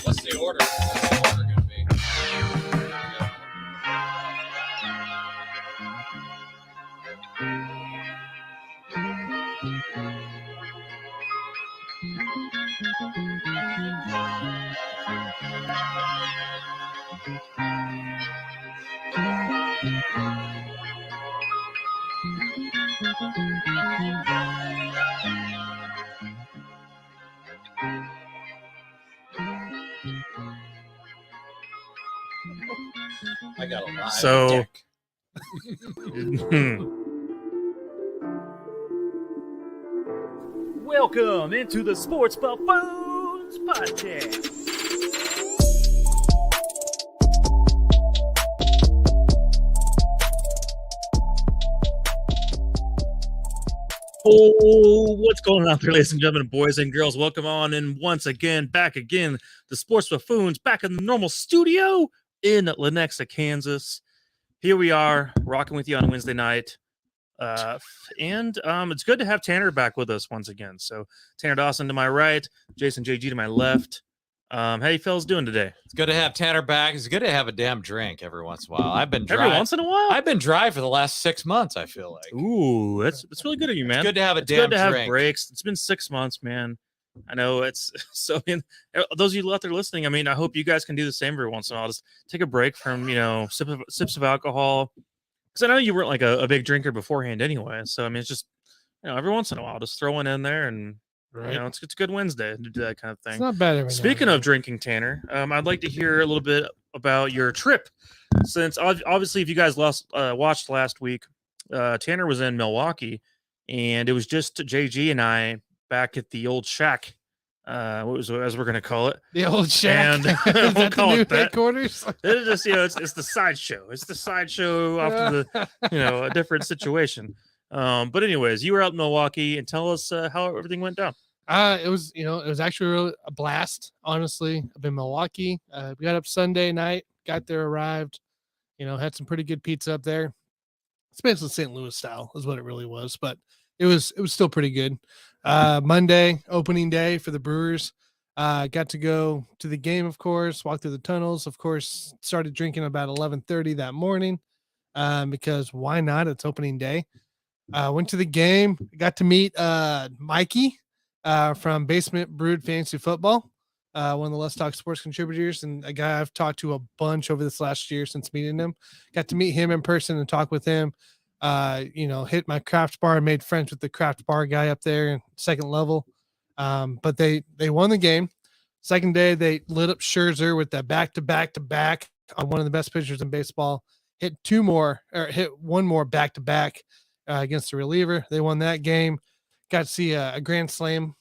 What's the order? What's the order going to be? I got a live So- dick. Welcome into the Sports Buffoons Podcast. Oh, what's going on there, ladies and gentlemen, boys and girls? Welcome on and once again, back again, the Sports Buffoons back in the normal studio in Lenexa, Kansas. Here we are, rocking with you on Wednesday night. And it's good to have Tanner back with us once again. So Tanner Dawson to my right, Jason JG to my left. How you fellas doing today? It's good to have Tanner back. It's good to have a damn drink every once in a while. I've been dry. Every once in a while? I've been dry for the last 6 months, I feel like. Ooh, that's really good of you, man. It's good to have a It's damn good to have drink. breaks. It's been 6 months, man. I know it's so. Those of you out there listening, I mean, I hope you guys can do the same every once in a while. Just take a break from sips of alcohol, because I know you weren't like a big drinker beforehand anyway. So I mean, it's just every once in a while, just throw one in there, and it's a good Wednesday to do that kind of thing. It's not bad. Every Speaking of drinking, Tanner, I'd like to hear a little bit about your trip. Since obviously, if you guys watched last week, Tanner was in Milwaukee, and it was just JG and I back at the old shack. As we're gonna call it, the old shack. And Is we'll that call the new it that. headquarters? It's just it's the sideshow. It's the sideshow after the a different situation. But anyways, you were out in Milwaukee, and tell us how everything went down. It was actually really a blast. Honestly, I've been in Milwaukee. We got up Sunday night, got there, arrived. Had some pretty good pizza up there. It's basically St. Louis style, is what it really was, but it was still pretty good. Monday, opening day for the Brewers. Got to go to the game, of course, walk through the tunnels. Of course, started drinking about 11:30 that morning because why not? It's opening day. Went to the game, got to meet Mikey from Basement Brewed Fantasy Football, one of the Let's Talk Sports contributors, and a guy I've talked to a bunch over this last year since meeting him. Got to meet him in person and talk with him. Hit my craft bar and made friends with the craft bar guy up there in second level. But they won the game. Second day, they lit up Scherzer with that back on one of the best pitchers in baseball. Hit one more back-to-back against the reliever. They won that game. Got to see a grand slam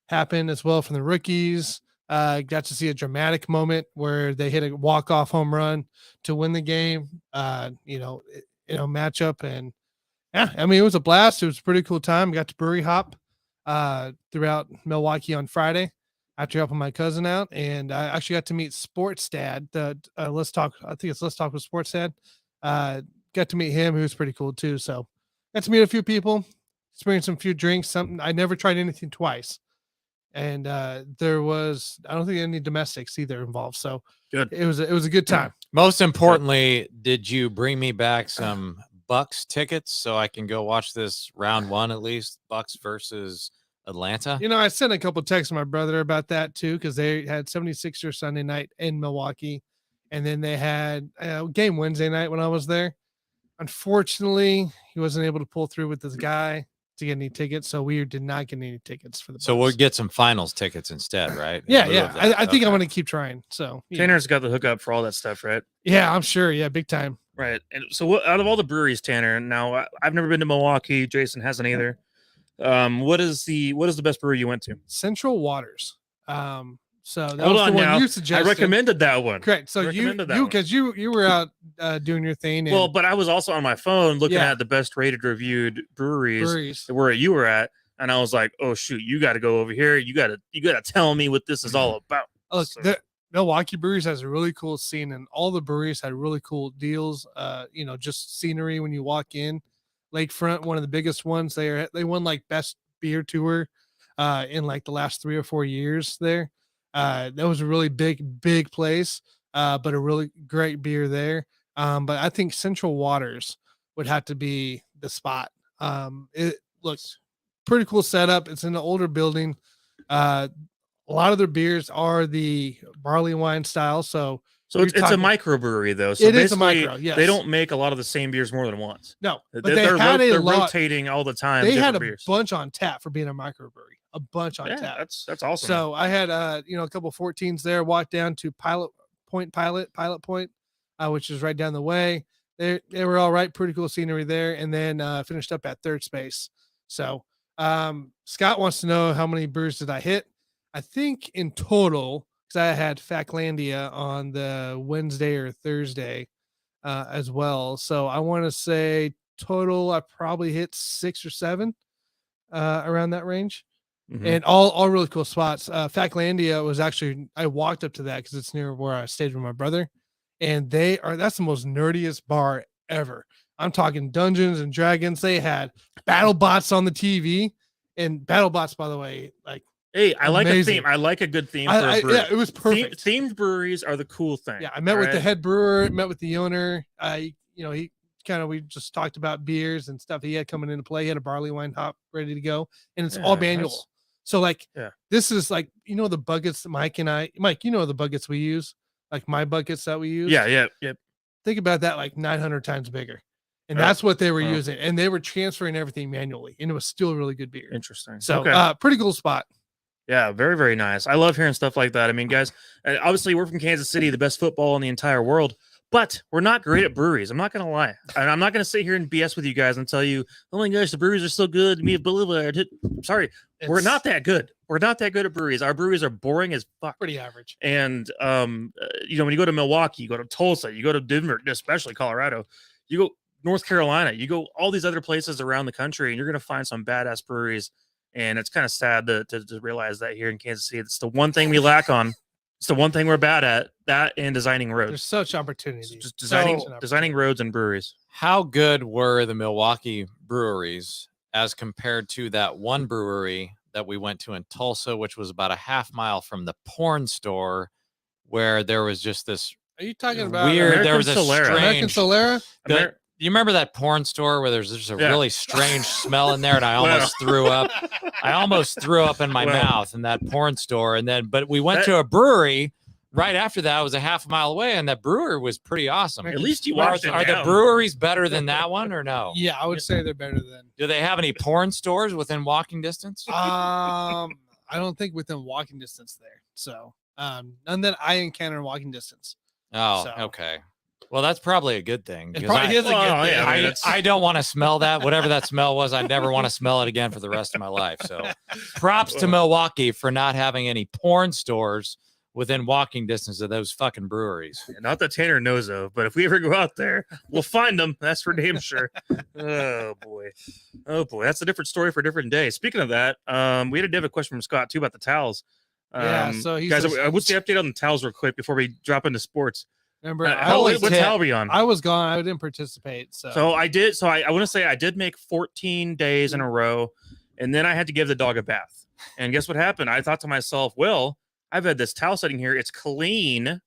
happen as well from the rookies. Got to see a dramatic moment where they hit a walk-off home run to win the game. Matchup, and yeah, I mean, it was a blast. It was a pretty cool time. Got to brewery hop throughout Milwaukee on Friday after helping my cousin out, and I actually got to meet Sports Dad. Let's Talk. I think it's Let's Talk with Sports Dad. Got to meet him, who was pretty cool too. So got to meet a few people, experience some few drinks. Something I never tried anything twice, and there was I don't think any domestics either involved. So Good. It was a good time. Most importantly, did you bring me back some Bucks tickets so I can go watch this round one at least? Bucks versus Atlanta. I sent a couple texts to my brother about that too, because they had 76ers Sunday night in Milwaukee, and then they had a game Wednesday night when I was there. Unfortunately, he wasn't able to pull through with this guy to get any tickets, so we did not get any tickets for the Bucks. So we'll get some finals tickets instead, right? Yeah. I think I'm going to keep trying. So Tanner's got the hookup for all that stuff, right? Yeah, I'm sure. Yeah, big time. Right. And so out of all the breweries, Tanner, now I've never been to Milwaukee. Jason hasn't either. What is the best brewery you went to? Central Waters. So that Hold was on the one now. you I suggested. recommended that one. Correct. So you were out doing your thing. Well, but I was also on my phone looking Yeah. at the best rated reviewed breweries breweries. where you were at, and I was like, oh shoot, you got to go over here. You got to tell me what this is all about. Look, So- the Milwaukee Breweries has a really cool scene, and all the breweries had really cool deals. Just scenery when you walk in. Lakefront, one of the biggest ones there. They won like best beer tour in like the last 3 or 4 years there. That was a really big place, but a really great beer there. But I think Central Waters would have to be the spot. It looks pretty cool setup. It's in an older building. A lot of their beers are the barley wine style. So it's a talking- microbrewery though. So it is a basically, micro. Yes. They don't make a lot of the same beers more than once. No, but They're they're rotating all the time. They had a beers. bunch on tap for being a microbrewery. A bunch on Yeah, tap. that's awesome. So I had a couple 14s there. Walked down to Pilot Point, which is right down the way. They were all right. Pretty cool scenery there, and then finished up at Third Space. So Scott wants to know how many brews did I hit. I think in total, because I had Factlandia on the Wednesday or Thursday as well. So I want to say total, I probably hit 6 or 7 around that range. Mhm. And all really cool spots. Factlandia was actually, I walked up to that because it's near where I stayed with my brother, and that's the most nerdiest bar ever. I'm talking Dungeons and Dragons. They had BattleBots on the TV, and BattleBots, by the way, like, Hey, I like a amazing. thing. I like a good theme for a brewery. yeah, it was perfect. Themed breweries are the cool thing. Yeah, I met with the alright? head brewer, met with the owner. We just talked about beers and stuff he had coming into play. He had a barley wine hop ready to go, and it's all Yeah, manual. that's- So like, Yeah. this is like, the buckets that Mike, the buckets we use, like my buckets that we use. Yeah. Think about that, like 900 times bigger. And Right. that's what they were Wow. using. And they were transferring everything manually, and it was still really good beer. Interesting. So okay. pretty cool spot. Yeah, very, very nice. I love hearing stuff like that. I mean, guys, obviously we're from Kansas City, the best football in the entire world, but we're not great at breweries. I'm not going to lie. And I'm not going to sit here and BS with you guys and tell you, oh my gosh, the breweries are so good. Me, Boulevard. Sorry, we're It's not that good. We're not that good at breweries. Our breweries are boring as fuck. pretty average. And, when you go to Milwaukee, you go to Tulsa, you go to Denver, especially Colorado, you go North Carolina, you go all these other places around the country, and you're going to find some badass breweries. And it's kind of sad to realize that here in Kansas City, it's the one thing we lack on. It's the one thing we're bad at, that and designing roads. There's such opportunity. Just So- designing roads and breweries. How good were the Milwaukee breweries as compared to that one brewery that we went to in Tulsa, which was about a half mile from the porn store, where there was just this Are you talking about weird. There American was a Solera. American strange. Solera? You remember that porn store where there's just a Yeah. really strange smell in there, and I almost threw up. I almost threw up in my Well. mouth in that porn store, but we went That- to a brewery right after that. It was a half a mile away, and that brewery was pretty awesome. At least you Are, watched it are the down. breweries better than that one or no? Yeah, I would say they're better than. Do they have any porn stores within walking distance? I don't think within walking distance there. So none that I encounter in walking distance. Oh, so- okay. Well, that's probably a good thing. It 'cause probably is a good Well, thing. yeah, I mean, that's- I don't want to smell that. Whatever that smell was, I never want to smell it again for the rest of my life. So props to Milwaukee for not having any porn stores within walking distance of those fucking breweries. Not that Tanner knows of, but if we ever go out there, we'll find them. That's for damn sure. Oh boy, that's a different story for a different day. Speaking of that, we had a question from Scott too about the towels. Yeah, so he guys, says- what's the update on the towels, real quick, before we drop into sports? Remember, Holy What tip. towel are we on? I was gone. I didn't participate. So, So I did. So I want to say I did make 14 days in a row, and then I had to give the dog a bath. And guess what happened? I thought to myself, well, I've had this towel setting here. It's clean,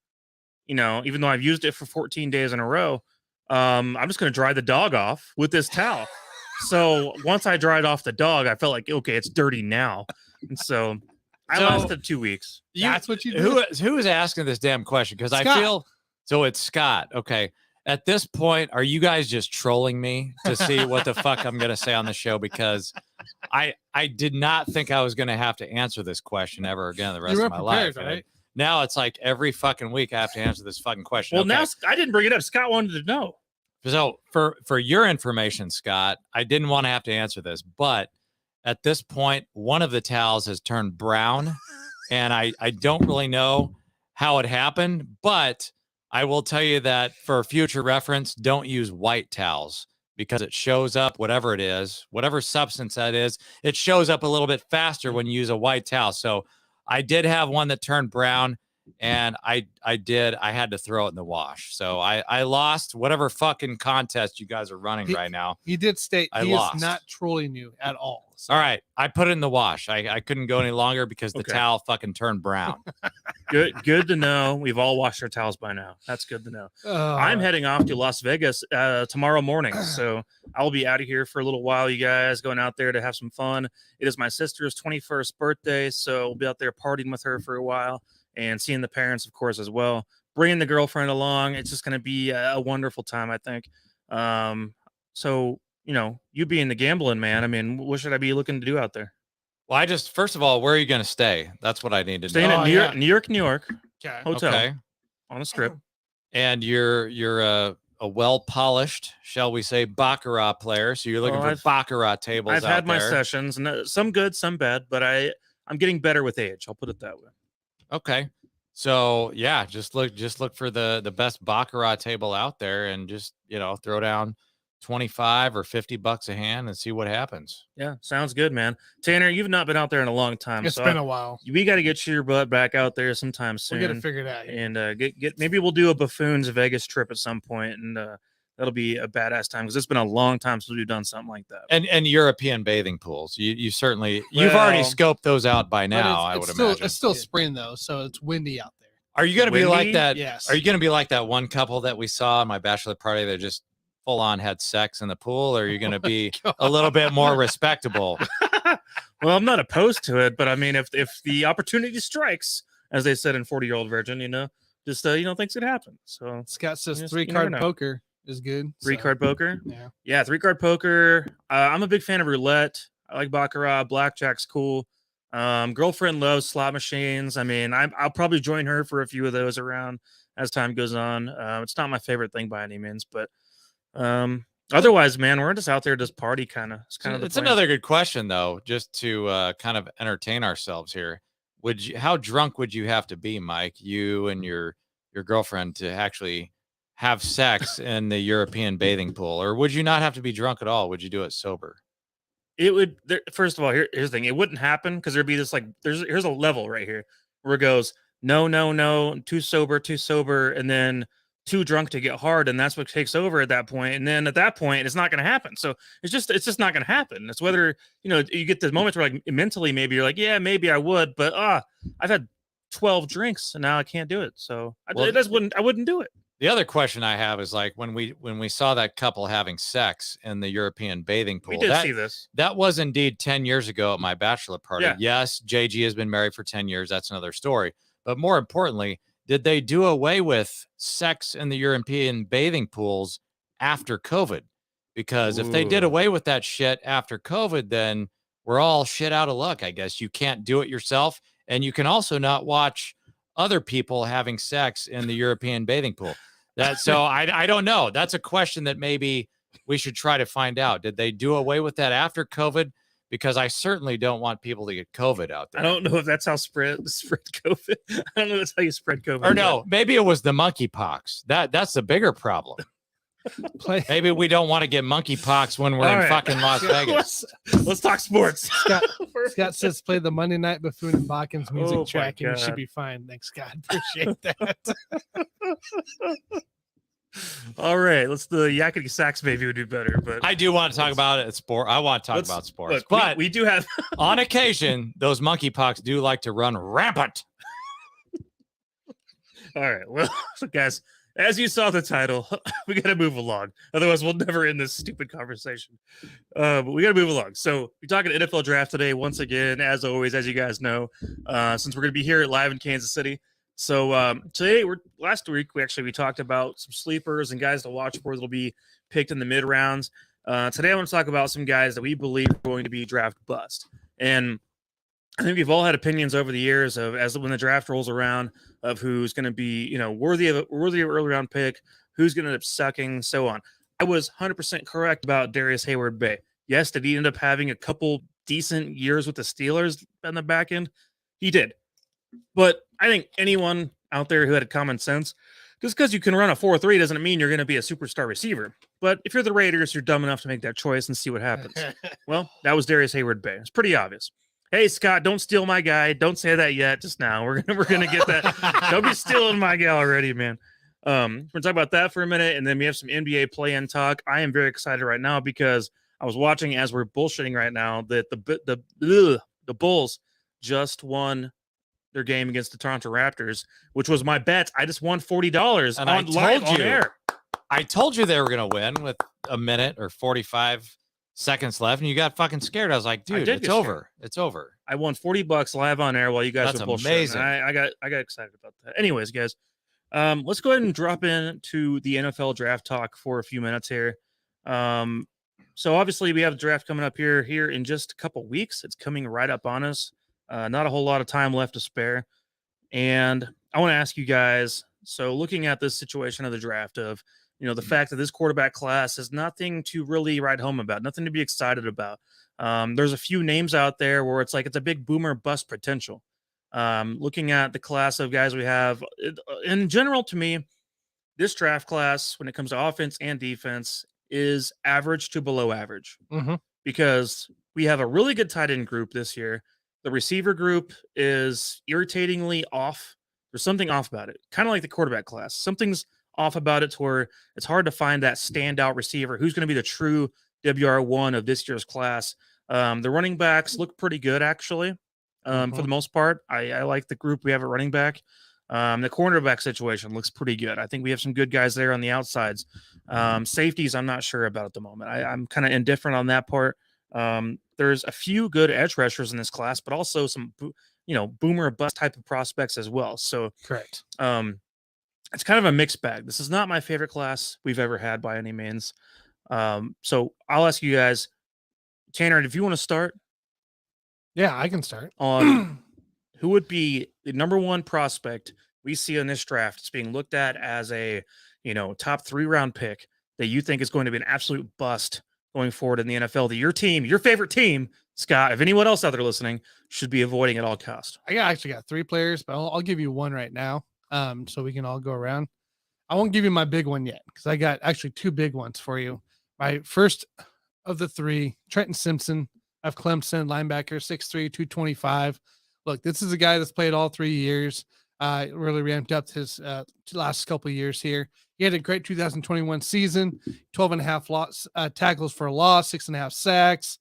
even though I've used it for 14 days in a row. I'm just going to dry the dog off with this towel. So once I dried off the dog, I felt like, okay, it's dirty now. And so I So- lasted 2 weeks. that's what you did. Who is asking this damn question? Because I Scott. feel so. It's Scott. Okay. At this point, are you guys just trolling me to see what the fuck I'm going to say on the show? Because I did not think I was going to have to answer this question ever again the rest You of were my life. prepared, right? Now it's like every fucking week I have to answer this fucking question. Well, Okay. now I didn't bring it up. Scott wanted to know. So for your information, Scott, I didn't want to have to answer this, but at this point, one of the towels has turned brown, and I don't really know how it happened, but I will tell you that for future reference, don't use white towels because it shows up, whatever it is, whatever substance that is, it shows up a little bit faster when you use a white towel. So I did have one that turned brown, and I had to throw it in the wash. So I lost whatever fucking contest you guys are running right now. He did state I he lost. is not trolling you at all. So. All right, I put it in the wash. I couldn't go any longer because the Okay. towel fucking turned brown. Good to know. We've all washed our towels by now. That's good to know. I'm heading off to Las Vegas tomorrow morning, so I'll be out of here for a little while. You guys going out there to have some fun. It is my sister's 21st birthday, so we'll be out there partying with her for a while and seeing the parents, of course, as well. Bringing the girlfriend along. It's just going to be a wonderful time, I think. So you being the gambling man, I mean, what should I be looking to do out there? Well, first of all, where are you going to stay? That's what I need to Staying know. at Oh, New York, yeah. New York Okay. hotel Okay, on a strip. and you're a well polished, shall we say, baccarat player. So you're looking Well, for baccarat tables. I've out had my there. sessions, and some good, some bad, but I'm getting better with age. I'll put it that way. Okay. So yeah, just look for the best baccarat table out there, and just throw down $25 or $50 a hand and see what happens. Yeah, sounds good, man. Tanner, you've not been out there in a long time. It's so been a while. we got to get your butt back out there sometime We'll soon. get it figured out. and get maybe we'll do a Buffoons Vegas trip at some point, and that'll be a badass time because it's been a long time since we've done something like that. And European bathing pools. You certainly you've already Well, scoped those out by But now. I would it's still, imagine. It's still spring though, so it's windy out there. Are you going to be like windy? that? Yes. Are you going to be like that one couple that we saw at my bachelor party that just full on had sex in the pool? Or are you going to be a little bit more respectable? Well, I'm not opposed to it, but I mean, if the opportunity strikes, as they said in 40-Year-Old Virgin, just things could happen. So Scott says Yes, three you never card know. poker is good. three so, card poker. Yeah. Yeah, 3-card poker. I'm a big fan of roulette. I like baccarat. Blackjack's cool. Girlfriend loves slot machines. I mean, I'll probably join her for a few of those around as time goes on. It's not my favorite thing by any means, but otherwise, man, we're just out there just party kind of. It's kind of the It's plan. another good question though, just to kind of entertain ourselves here. How drunk would you have to be, Mike, you and your girlfriend, to actually have sex in the European bathing pool? Or would you not have to be drunk at all? Would you do it sober? It would. First of all, here's the thing: it wouldn't happen because there'd be this here's a level right here where it goes no, too sober, and then too drunk to get hard, and that's what takes over at that point. And then at that point, it's not going to happen. So it's just not going to happen. It's whether you get the moments where like mentally maybe you're like, yeah, maybe I would, but I've had 12 drinks and now I can't do it. So I wouldn't do it. The other question I have is like when we saw that couple having sex in the European bathing pool. We did see this. That was indeed 10 years ago at my bachelor party. Yeah. Yes, JG has been married for 10 years. That's another story. But more importantly, did they do away with sex in the European bathing pools after COVID? Because if they did Ooh. away with that shit after COVID, then we're all shit out of luck, I guess. You can't do it yourself. And you can also not watch other people having sex in the European bathing pool. So I don't know. That's a question that maybe we should try to find out. Did they do away with that after COVID? Because I certainly don't want people to get COVID out there. I don't know if that's how spread COVID. I don't know if that's how you spread COVID. Or no, maybe it was the monkeypox. That's the bigger problem. Maybe we don't want to get monkeypox when we're in fucking Las Vegas. Let's talk sports. Scott says play the Monday Night Buffoon and Bachman's music Oh, track, my and you should God. be fine. Thanks, God. Appreciate that. All right, let's the yakety sax maybe would do better, but I do want to talk about it at sport. I want to talk about sports, look, but we do have on occasion, those monkeypox do like to run rampant. all right. Well, so guys, as you saw the title, we got to move along. Otherwise, we'll never end this stupid conversation. But we got to move along. So we're talking NFL draft today. Once again, as always, as you guys know, since we're going to be here live in Kansas City. So today, last week, we talked about some sleepers and guys to watch for that'll be picked in the mid rounds. Today, I want to talk about some guys that we believe are going to be draft bust. And I think we've all had opinions over the years of as when the draft rolls around of who's going to be, worthy of early round pick, who's going to end up sucking, so on. I was 100% correct about Darius Hayward-Bay. Yes, did he end up having a couple decent years with the Steelers on the back end? He did. But I think anyone out there who had common sense, just because you can run a 4.3 doesn't mean you're going to be a superstar receiver. But if you're the Raiders, you're dumb enough to make that choice and see what happens. Well, that was Darius Hayward-Bay. It's pretty obvious. Hey, Scott, don't steal my guy. Don't say that yet. Just now. We're gonna get that. Don't be stealing my guy already, man. We're gonna talk about that for a minute, and then we have some NBA play-in talk. I am very excited right now because I was watching as we're bullshitting right now that the Bulls just won their game against the Toronto Raptors, which was my bet. I just won $40 And on live on air. I told you they were going to win with a minute or 45 seconds left, and you got fucking scared. I was like, dude, it's over. It's over. I won $40 live on air while you guys That's were bullshitting. amazing. I got excited about that. Anyways, guys, let's go ahead and drop into the NFL draft talk for a few minutes here. So obviously we have the draft coming up here in just a couple weeks. It's coming right up on us. Not a whole lot of time left to spare. And I want to ask you guys, so looking at this situation of the draft of, the fact that this quarterback class is nothing to really write home about, nothing to be excited about. There's a few names out there where it's like it's a big boomer bust potential. Looking at the class of guys we have, in general, to me, this draft class, when it comes to offense and defense, is average to below average. Because we have a really good tight end group this year. The receiver group is irritatingly off. There's something off about it, kind of like the quarterback class. Something's off about it to where it's hard to find that standout receiver who's going to be the true WR1 of this year's class. The running backs look pretty good, actually, for the most part. I like the group we have at running back. The cornerback situation looks pretty good. I think we have some good guys there on the outsides. Safeties, I'm not sure about at the moment. I'm kind of indifferent on that part. There's a few good edge rushers in this class, but also some, boomer bust type of prospects as well. So Correct. It's kind of a mixed bag. This is not my favorite class we've ever had by any means. So I'll ask you guys, Tanner, if you want to start. Yeah, I can start. On who would be the number one prospect we see in this draft? It's being looked at as a, top 3-round pick that you think is going to be an absolute bust going forward in the NFL, that your team, your favorite team, Scott, if anyone else out there listening, should be avoiding at all costs. I actually got 3 players, but I'll give you one right now, so we can all go around. I won't give you my big one yet because I got actually 2 big ones for you. My first of the 3, Trenton Simpson of Clemson, linebacker, 6'3", 225. Look, this is a guy that's played all 3 years. Really ramped up his last couple of years here. He had a great 2021 season, 12 and a half tackles for a loss, 6.5 sacks,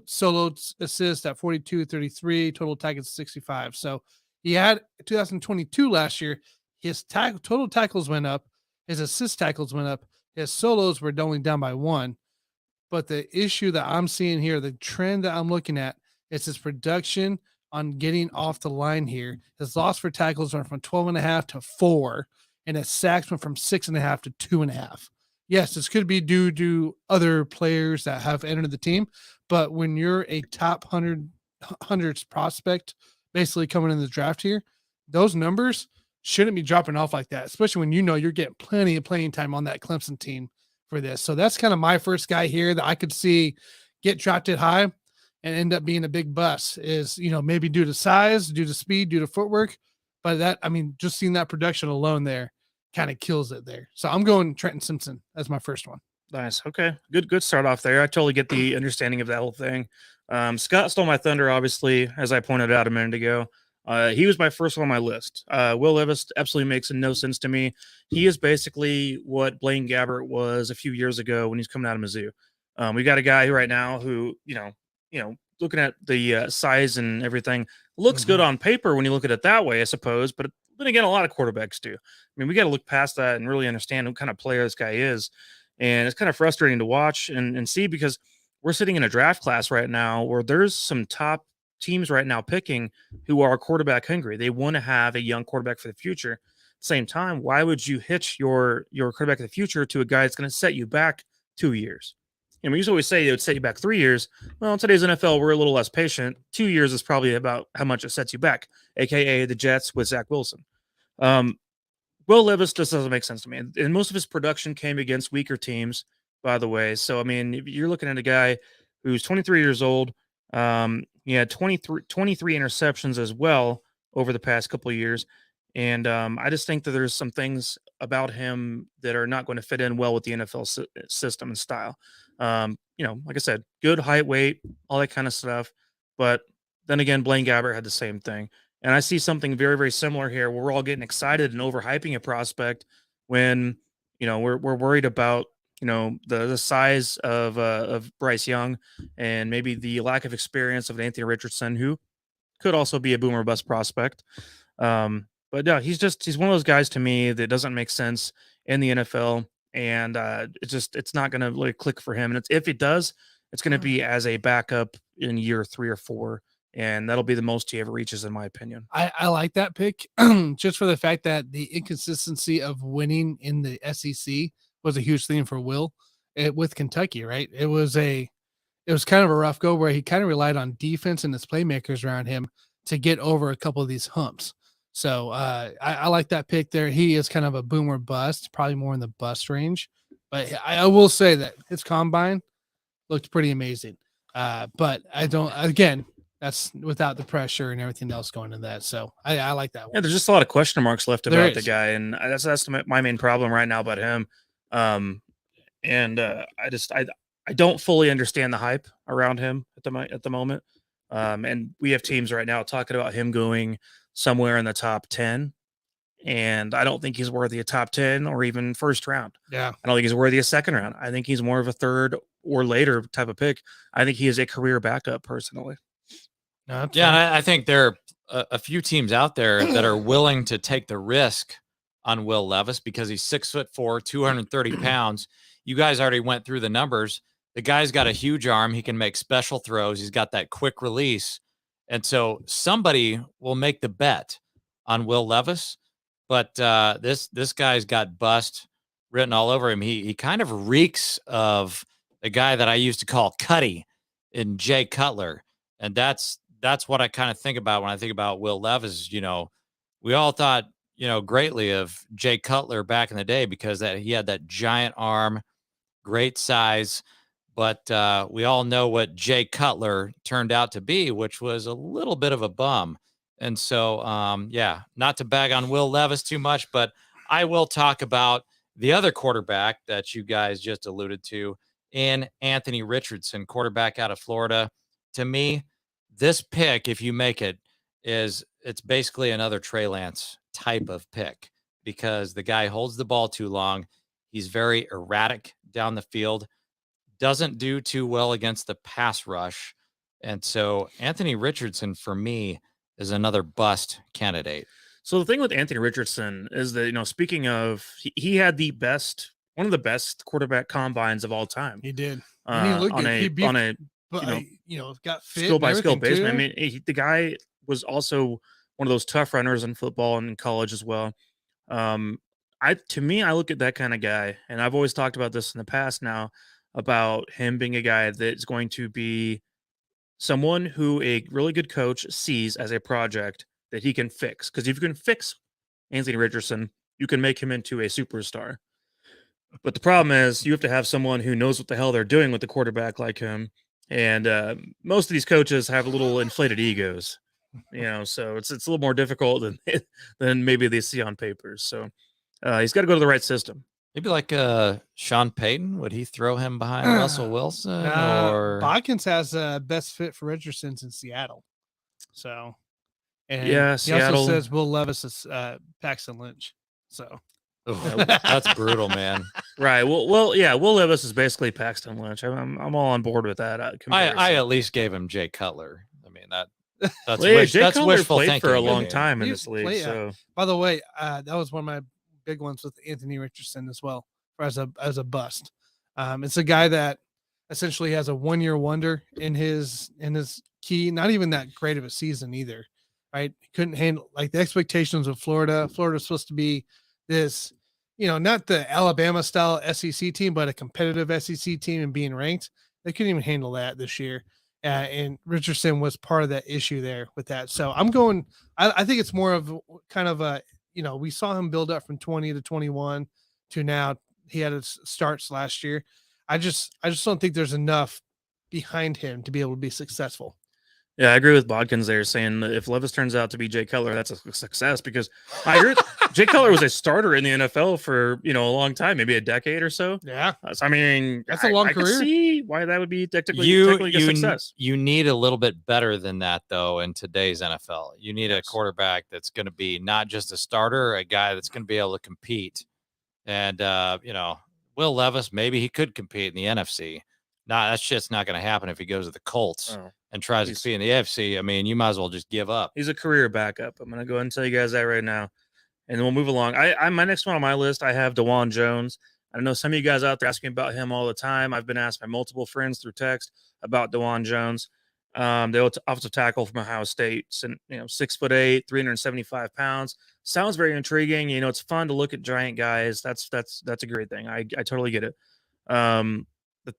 solo assists at 42, 33, total tackles 65. So he had 2022 last year. His total tackles went up, his assist tackles went up, his solos were only down by 1. But the issue that I'm seeing here, the trend that I'm looking at, is his production on getting off the line here. His loss for tackles went from 12.5 to 4, and his sacks went from 6.5 to 2.5. Yes, this could be due to other players that have entered the team, but when you're a top hundreds prospect, basically coming in the draft here, those numbers shouldn't be dropping off like that, especially when you're getting plenty of playing time on that Clemson team for this. So that's kind of my first guy here that I could see get drafted high and end up being a big bust is, maybe due to size, due to speed, due to footwork. But just seeing that production alone there kind of kills it there. So I'm going Trenton Simpson as my first one. Nice. Okay. Good start off there. I totally get the understanding of that whole thing. Scott stole my thunder, obviously, as I pointed out a minute ago. He was my first one on my list. Will Levis absolutely makes no sense to me. He is basically what Blaine Gabbert was a few years ago when he's coming out of Mizzou. We got a guy right now who, looking at the size and everything, looks good on paper when you look at it that way, I suppose. But then again, a lot of quarterbacks do. I mean, we got to look past that and really understand what kind of player this guy is. And it's kind of frustrating to watch and see because we're sitting in a draft class right now where there's some top teams right now picking who are quarterback hungry. They want to have a young quarterback for the future. At the same time, why would you hitch your quarterback of the future to a guy that's going to set you back 2 years? And we used to always say it would set you back 3 years. Well, in today's NFL, we're a little less patient. 2 years is probably about how much it sets you back, aka the Jets with Zach Wilson. Will Levis just doesn't make sense to me. And most of his production came against weaker teams, by the way. So, I mean, if you're looking at a guy who's 23 years old. He had 23 interceptions as well over the past couple of years. And I just think that there's some things about him that are not going to fit in well with the NFL system and style. Like I said, good height, weight, all that kind of stuff. But then again, Blaine Gabbert had the same thing. And I see something very, very similar here where we're all getting excited and overhyping a prospect when, we're worried about, the size of Bryce Young and maybe the lack of experience of Anthony Richardson, who could also be a boomer bust prospect. But no, he's one of those guys to me that doesn't make sense in the NFL. And it's not going to really click for him. And if it does, it's going to be as a backup in year 3 or 4. And that'll be the most he ever reaches, in my opinion. I like that pick just for the fact that the inconsistency of winning in the SEC was a huge thing for Will with Kentucky, right? It was kind of a rough go where he kind of relied on defense and his playmakers around him to get over a couple of these humps. So I like that pick there. He is kind of a boomer bust, probably more in the bust range. But I will say that his combine looked pretty amazing. But that's without the pressure and everything else going into that. So I like that one. Yeah, there's just a lot of question marks left about the guy. And that's my main problem right now about him. I don't fully understand the hype around him at the moment. And we have teams right now talking about him going somewhere in the top 10. And I don't think he's worthy of top 10 or even first round. Yeah. I don't think he's worthy of second round. I think he's more of a third or later type of pick. I think he is a career backup personally. Yeah. I think there are a few teams out there that are willing to take the risk on Will Levis because he's 6'4", 230 pounds. You guys already went through the numbers. The guy's got a huge arm. He can make special throws. He's got that quick release. And so somebody will make the bet on Will Levis. But this guy's got bust written all over him. He kind of reeks of the guy that I used to call Cuddy in Jay Cutler. And that's what I kind of think about when I think about Will Levis. We all thought, greatly of Jay Cutler back in the day because he had that giant arm, great size. But we all know what Jay Cutler turned out to be, which was a little bit of a bum. And so, not to bag on Will Levis too much, but I will talk about the other quarterback that you guys just alluded to in Anthony Richardson, quarterback out of Florida. To me, this pick, if you make it, is it's basically another Trey Lance type of pick because the guy holds the ball too long. He's very erratic down the field, doesn't do too well against the pass rush. And so Anthony Richardson, for me, is another bust candidate. So the thing with Anthony Richardson is that, speaking of, he had one of the best quarterback combines of all time. He did. And he looked on good. He beat, on a but got fit skill by skill basis. basis. I mean, the guy was also one of those tough runners in football and in college as well. I look at that kind of guy, and I've always talked about this in the past now about him being a guy that's going to be someone who a really good coach sees as a project that he can fix. Because if you can fix Anthony Richardson, you can make him into a superstar. But the problem is you have to have someone who knows what the hell they're doing with the quarterback like him. And most of these coaches have little inflated egos, so it's a little more difficult than maybe they see on paper. So he's got to go to the right system. Maybe like Sean Payton. Would he throw him behind Russell Wilson? Or Bodkins has best fit for Richardson's in Seattle. So, and yeah, he Seattle also says Will Levis is Paxton Lynch. So that's brutal, man. Right. Well, yeah. Will Levis is basically Paxton Lynch. I'm all on board with that. I at least gave him Jay Cutler. I mean that's Jay that's Cutler wishful played thinking for a long time in this league. Play, so by the way, that was one of my big ones with Anthony Richardson as well, as a bust. It's a guy that essentially has a 1-year wonder in his key. Not even that great of a season either, right? He couldn't handle like the expectations of Florida. Florida's supposed to be this, not the Alabama style SEC team, but a competitive SEC team and being ranked. They couldn't even handle that this year. And Richardson was part of that issue there with that. So I think it's more of kind of a, we saw him build up from 20 to 21 to now. He had his starts last year. I just don't think there's enough behind him to be able to be successful. Yeah, I agree with Bodkins there, saying that if Levis turns out to be Jay Cutler, that's a success, because I heard Jay Cutler was a starter in the NFL for a long time, maybe a decade or so. Yeah, so, I mean, that's a long I career. Can see why that would be technically a success. You need a little bit better than that though in today's NFL. You need a quarterback that's going to be not just a starter, a guy that's going to be able to compete. And Will Levis, maybe he could compete in the NFC. That's just not going to happen if he goes to the Colts and tries to compete in the AFC. I mean, you might as well just give up. He's a career backup. I'm going to go ahead and tell you guys that right now, and then we'll move along. My next one on my list, I have DeJuan Jones. I know some of you guys out there asking about him all the time. I've been asked by multiple friends through text about DeJuan Jones. The offensive tackle from Ohio State, 6'8", 375 pounds. Sounds very intriguing. It's fun to look at giant guys. That's a great thing. I totally get it.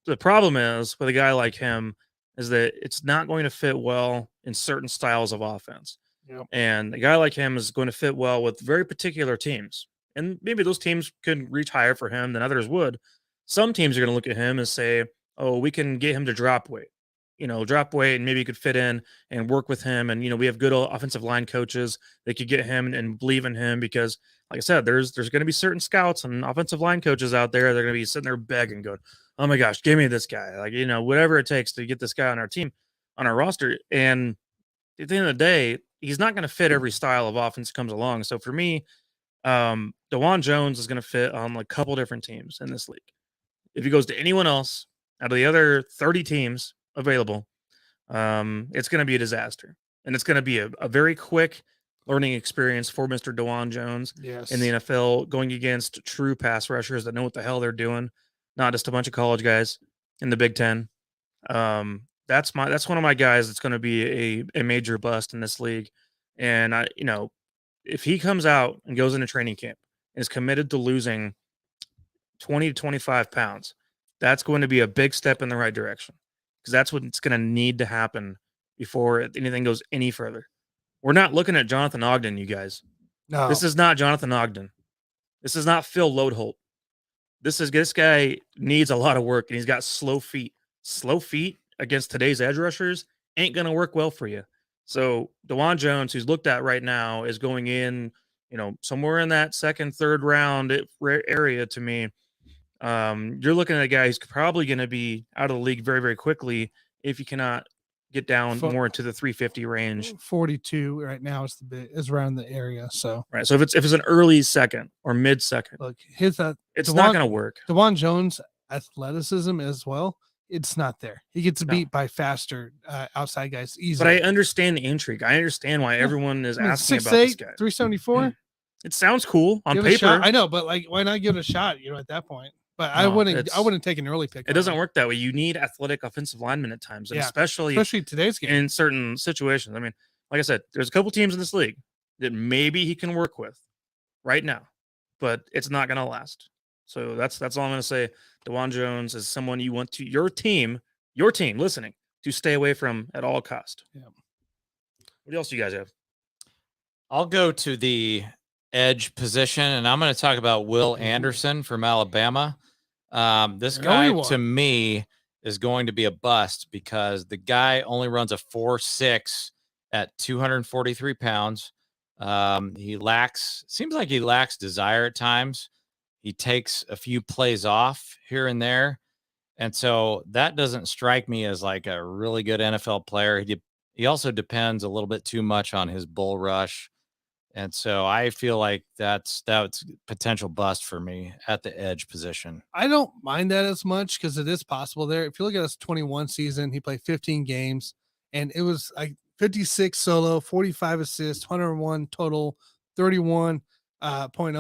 The problem is with a guy like him is that it's not going to fit well in certain styles of offense. Yep. And a guy like him is going to fit well with very particular teams. And maybe those teams could reach higher for him than others would. Some teams are going to look at him and say, oh, we can get him to drop weight. And maybe he could fit in and work with him. And, we have good offensive line coaches that could get him and believe in him because, like I said, there's going to be certain scouts and offensive line coaches out there. They're going to be sitting there begging, going, oh my gosh, give me this guy. Like, whatever it takes to get this guy on our team, on our roster. And at the end of the day, he's not going to fit every style of offense that comes along. So for me, DeJuan Jones is going to fit on a couple different teams in this league. If he goes to anyone else out of the other 30 teams available, it's going to be a disaster. And it's going to be a very quick learning experience for Mr. DeJuan Jones in the NFL, going against true pass rushers that know what the hell they're doing, not just a bunch of college guys in the Big Ten. That's one of my guys that's going to be a major bust in this league. And if he comes out and goes into training camp and is committed to losing 20 to 25 pounds, that's going to be a big step in the right direction, because that's what's going to need to happen before anything goes any further. We're not looking at Jonathan Ogden, you guys. No, this is not Jonathan Ogden. This is not Phil Lodeholt. This guy needs a lot of work, and he's got slow feet. Slow feet against today's edge rushers ain't going to work well for you. So DeJuan Jones, who's looked at right now, is going in, somewhere in that second, third round area to me. You're looking at a guy who's probably going to be out of the league very, very quickly if you cannot get down Fo- more into the 350 range. 42 right now is around the area. So Right. So if it's an early second or mid second, look, his it's not going to work. DeJuan Jones athleticism as well. It's not there. He gets No. beat by faster outside guys But easily. I understand the intrigue. I understand why everyone is I mean, asking 6'8", about this guy. 374. It sounds cool on Give it a shot. paper. I know, but like, why not give it a shot? You know, at that point. But I No, wouldn't take an early pick. It doesn't work that way. You need athletic offensive linemen at times, and Yeah, especially today's game. in certain situations. I mean, like I said, there's a couple teams in this league that maybe he can work with right now, but it's not going to last. So that's all I'm going to say. DeJuan Jones is someone you want to your team listening to stay away from at all cost. Yeah. What else do you guys have? I'll go to the edge position, and I'm going to talk about Will Anderson from Alabama. This guy, to me, is going to be a bust because the guy only runs a 4.6 at 243 pounds. Seems like he lacks desire at times. He takes a few plays off here and there. And so that doesn't strike me as like a really good NFL player. He also depends a little bit too much on his bull rush. And so I feel like that's potential bust for me at the edge position. I don't mind that as much because it is possible there. If you look at his 21 season, he played 15 games and it was like 56 solo, 45 assists, 101 total, 31.0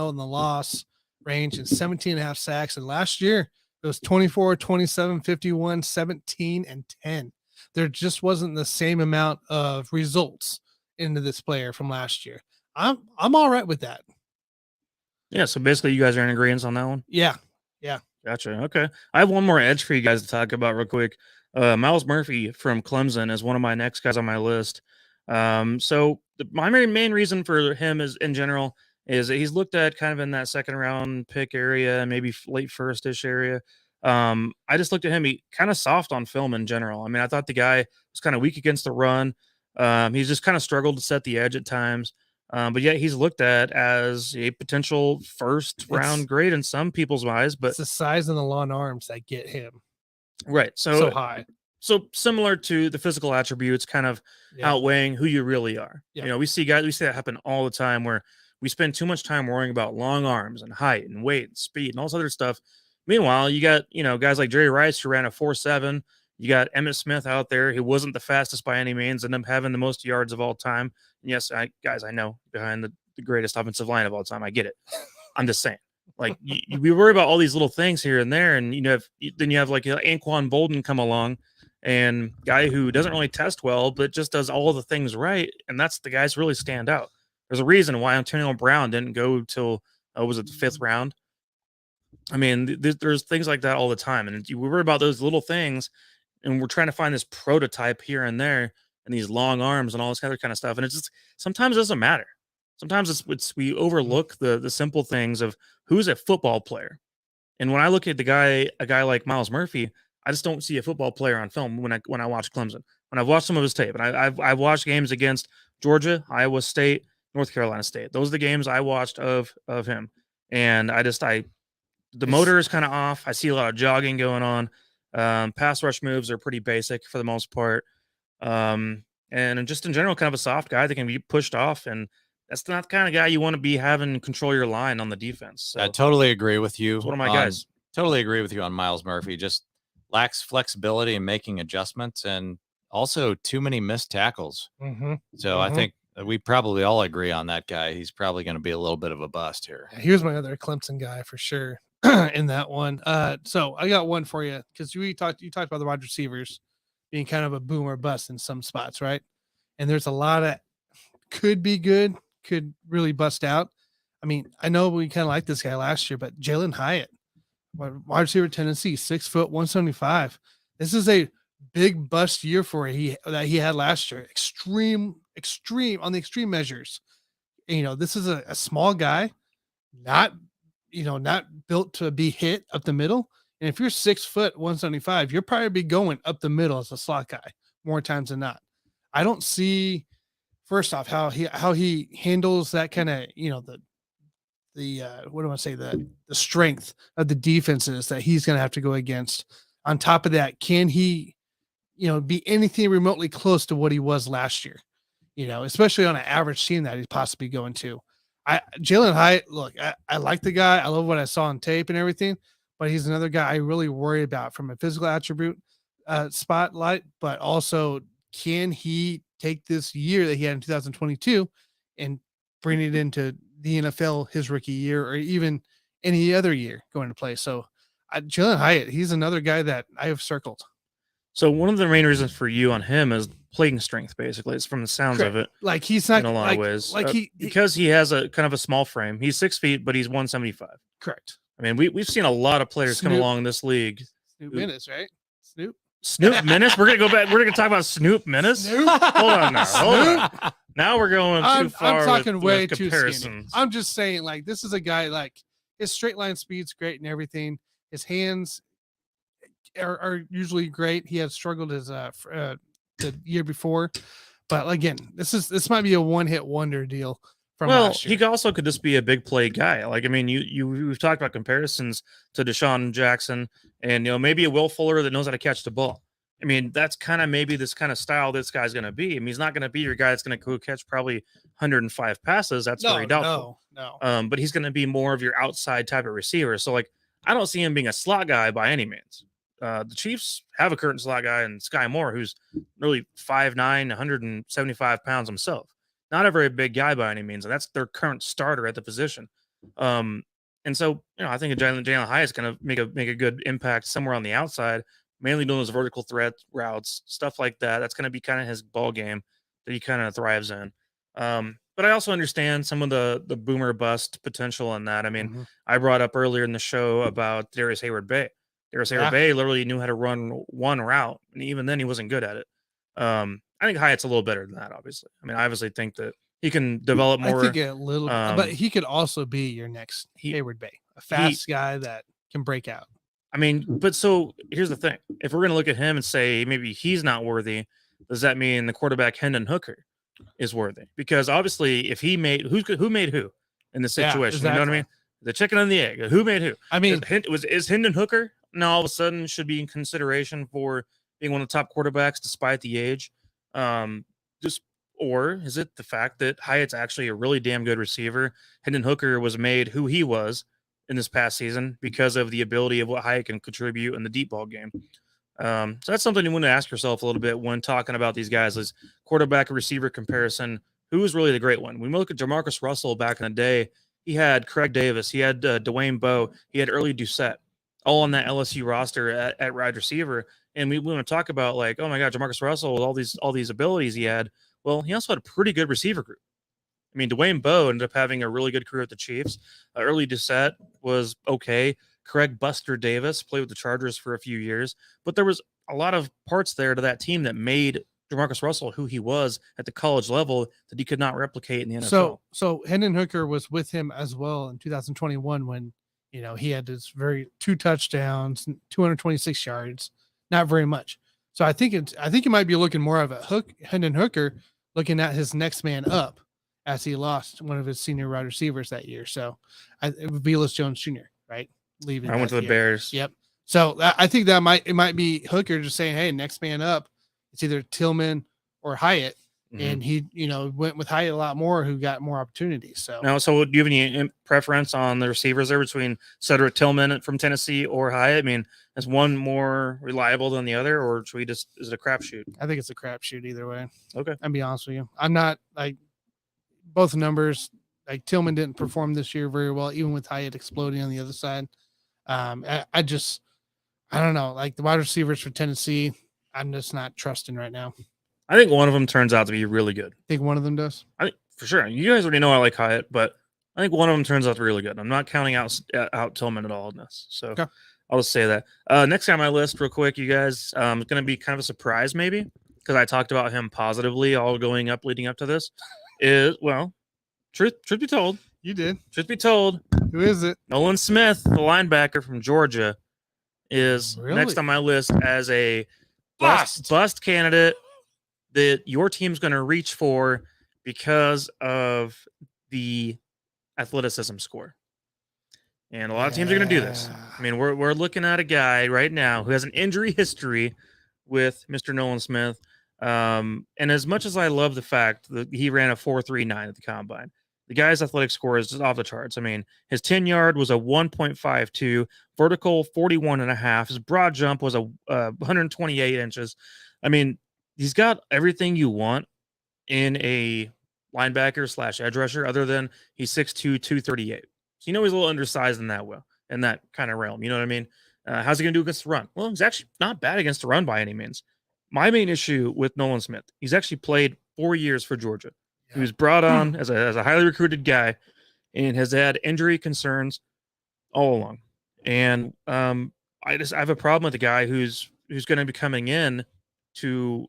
in the loss range, and 17 and a half sacks. And last year it was 24, 27, 51, 17, and 10. There just wasn't the same amount of results into this player from last year. I'm all right with that. Yeah, so basically you guys are in agreement on that one? Yeah. Gotcha. Okay. I have one more edge for you guys to talk about real quick. Myles Murphy from Clemson is one of my next guys on my list. So my main reason for him is in general is that he's looked at kind of in that second round pick area, maybe late first-ish area. I just looked at him. He kind of soft on film in general. I mean, I thought the guy was kind of weak against the run. He's just kind of struggled to set the edge at times. But yet he's looked at as a potential first round grade in some people's eyes. But it's the size and the long arms that get him right. So high. So similar to the physical attributes kind of outweighing who you really are. Yeah. You know, we see that happen all the time where we spend too much time worrying about long arms and height and weight and speed and all this other stuff. Meanwhile, you got, guys like Jerry Rice who ran a 4.7. You got Emmitt Smith out there who wasn't the fastest by any means, ended up having the most yards of all time. And yes, I know behind the greatest offensive line of all time. I get it. I'm just saying, like we worry about all these little things here and there, and then you have like Anquan Bolden come along, and guy who doesn't really test well, but just does all the things right, and that's the guys really stand out. There's a reason why Antonio Brown didn't go till was it the 5th round? I mean, there's things like that all the time, and we worry about those little things. And we're trying to find this prototype here and there and these long arms and all this other kind of stuff. And it's just sometimes it doesn't matter. Sometimes we overlook the simple things of who's a football player. And when I look at a guy like Myles Murphy, I just don't see a football player on film when I watch Clemson. When I've watched some of his tape, and I've watched games against Georgia, Iowa State, North Carolina State. Those are the games I watched of him. And the motor is kind of off. I see a lot of jogging going on. Pass rush moves are pretty basic for the most part. And just in general, kind of a soft guy that can be pushed off. And that's not the kind of guy you want to be having control your line on the defense. So I totally agree with you. one of my guys. Totally agree with you on Myles Murphy. Just lacks flexibility in making adjustments and also too many missed tackles. Mm-hmm. So I think we probably all agree on that guy. He's probably going to be a little bit of a bust here. Here's my other Clemson guy for sure. In that one. So I got one for you because you talked about the wide receivers being kind of a boom or bust in some spots, right? And there's a lot of could be good, could really bust out. I mean, I know we kind of liked this guy last year, but Jalen Hyatt, wide receiver Tennessee, 6 foot, 175. This is a big bust year for that he had last year. Extreme on the extreme measures. And, this is a small guy, not built to be hit up the middle. And if you're 6 foot 175, you'll probably be going up the middle as a slot guy more times than not. I don't see, first off, how he handles that kind of, the strength of the defenses that he's going to have to go against. On top of that, can he, be anything remotely close to what he was last year. Especially on an average team that he's possibly going to. Jalen Hyatt, look, I like the guy. I love what I saw on tape and everything, but he's another guy I really worry about from a physical attribute spotlight, but also can he take this year that he had in 2022 and bring it into the NFL his rookie year or even any other year going to play. So Jalen Hyatt, he's another guy that I have circled. So one of the main reasons for you on him is playing strength, basically. It's from the sounds of it. Like he's not in a lot of ways. Like because he has a kind of a small frame. He's 6 feet, but he's 175. Correct. I mean, we've seen a lot of players come along this league. Snoop Menace, right? Snoop Menace. We're gonna go back. We're gonna talk about Snoop Menace. Hold on now. Hold on. Now we're going too far. I'm talking with, way with too comparisons. skinny. I'm just saying, like, this is a guy like his straight line speed's great and everything. His hands are usually great. He had struggled his the year before, but again, this might be a one hit wonder deal. From last year. He also could just be a big play guy. Like, I mean, we've talked about comparisons to Deshaun Jackson and, maybe a Will Fuller that knows how to catch the ball. I mean, that's kind of maybe this kind of style this guy's going to be. I mean, he's not going to be your guy that's going to go catch probably 105 passes. That's very doubtful. No. But he's going to be more of your outside type of receiver. So, like, I don't see him being a slot guy by any means. The Chiefs have a current slot guy in Sky Moore, who's really 5'9", 175 pounds himself. Not a very big guy by any means, and that's their current starter at the position. And so, I think Jalen Hyatt is going to make a good impact somewhere on the outside, mainly doing those vertical threat routes, stuff like that. That's going to be kind of his ball game that he kind of thrives in. But I also understand some of the boomer bust potential in that. I mean, I brought up earlier in the show about Darius Hayward-Bay. Darius Hayward-Bay literally knew how to run one route, and even then he wasn't good at it. I think Hyatt's a little better than that, obviously. I mean, I obviously think that he can develop more. I think a little, but he could also be your next Hayward-Bay, a fast guy that can break out. I mean, but so here's the thing. If we're going to look at him and say maybe he's not worthy, does that mean the quarterback Hendon Hooker is worthy? Because obviously if he made who made who in this situation, exactly. You know what I mean? The chicken and the egg. Who made who? I mean, is Hendon Hooker now all of a sudden should be in consideration for being one of the top quarterbacks despite the age? Or is it the fact that Hyatt's actually a really damn good receiver? Hendon Hooker was made who he was in this past season because of the ability of what Hyatt can contribute in the deep ball game. So that's something you want to ask yourself a little bit when talking about these guys is quarterback receiver comparison. Who is really the great one? When we look at Jamarcus Russell back in the day, he had Craig Davis, he had Dwayne Bowe, he had Early Doucette, all on that LSU roster at wide receiver. And we want to talk about like, oh my God, Jamarcus Russell with all these abilities he had. Well, he also had a pretty good receiver group. I mean, Dwayne Bowe ended up having a really good career at the Chiefs. Early Doucette was okay. Craig Buster Davis played with the Chargers for a few years, but there was a lot of parts there to that team that made Jamarcus Russell who he was at the college level that he could not replicate in the NFL. So Hendon Hooker was with him as well in 2021 when he had his 2 touchdowns, 226 yards, not very much. So I think you might be looking more of a Hendon Hooker looking at his next man up as he lost one of his senior wide receivers that year. So it would be Velus Jones Jr., right? Leaving. I went to the Bears. Yep. So I think it might be Hooker just saying, hey, next man up. It's either Tillman or Hyatt. Mm-hmm. And he, went with Hyatt a lot more, who got more opportunities. So do you have any preference on the receivers there between Cedric Tillman from Tennessee or Hyatt? I mean, is one more reliable than the other, or is it a crapshoot? I think it's a crapshoot either way. Okay. I'll be honest with you. I'm not like both numbers. Like Tillman didn't perform this year very well, even with Hyatt exploding on the other side. I don't know. Like the wide receivers for Tennessee, I'm just not trusting right now. I think one of them turns out to be really good. Think one of them does? I think for sure. You guys already know I like Hyatt, but I think one of them turns out to be really good. I'm not counting out Tillman at all in this. So okay. I'll just say that. Next guy on my list real quick, you guys, it's going to be kind of a surprise maybe because I talked about him positively all leading up to this. Truth be told. You did. Truth be told. Who is it? Nolan Smith, the linebacker from Georgia, is next on my list as a bust candidate that your team's going to reach for because of the athleticism score. And a lot of teams are going to do this. I mean, we're looking at a guy right now who has an injury history with Mr. Nolan Smith. And as much as I love the fact that he ran a 4.39 at the combine, the guy's athletic score is just off the charts. I mean, his 10-yard was a 1.52, vertical 41.5. His broad jump was a 128 inches. I mean, he's got everything you want in a linebacker / edge rusher, other than he's 6'2", 238. So he's a little undersized in that kind of realm. You know what I mean? How's he going to do against the run? Well, he's actually not bad against the run by any means. My main issue with Nolan Smith, he's actually played 4 yeyears for Georgia. He was brought on as a highly recruited guy and has had injury concerns all along. And I have a problem with the guy who's going to be coming in to